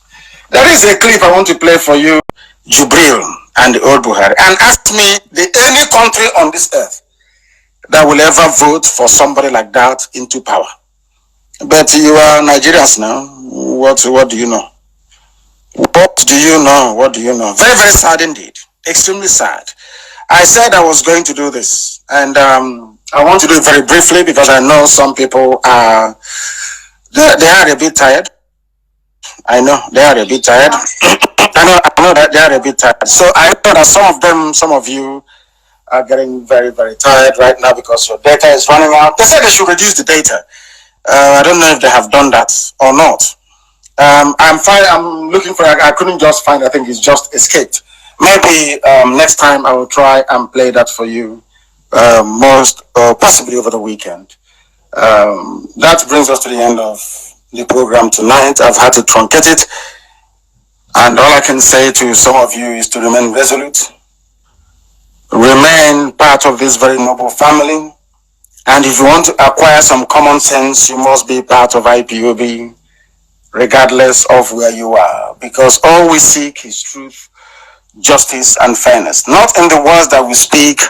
Speaker 2: There is a clip I want to play for you, Jubril and the old Buhari. And ask me any country on this earth that will ever vote for somebody like that into power. But you are Nigerians now. What do you know? What do you know? What do you know? Very, very sad indeed. Extremely sad. I said I was going to do this. And I I want to do it very briefly because I know some people are they are a bit tired. I know they are a bit tired. I know that they are a bit tired. So I know that some of you are getting very, very tired right now because your data is running out. They said they should reduce the data. I don't know if they have done that or not. I'm fine. I'm looking for. I couldn't just find. I think it's just escaped. Maybe next time I will try and play that for you. Most possibly over the weekend. That brings us to the end of the program tonight. I've had to truncate it, and all I can say to some of you is to remain resolute, remain part of this very noble family, and if you want to acquire some common sense, you must be part of IPOB, regardless of where you are, because all we seek is truth, justice, and fairness, not in the words that we speak,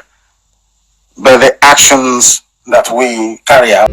Speaker 2: but the actions that we carry out.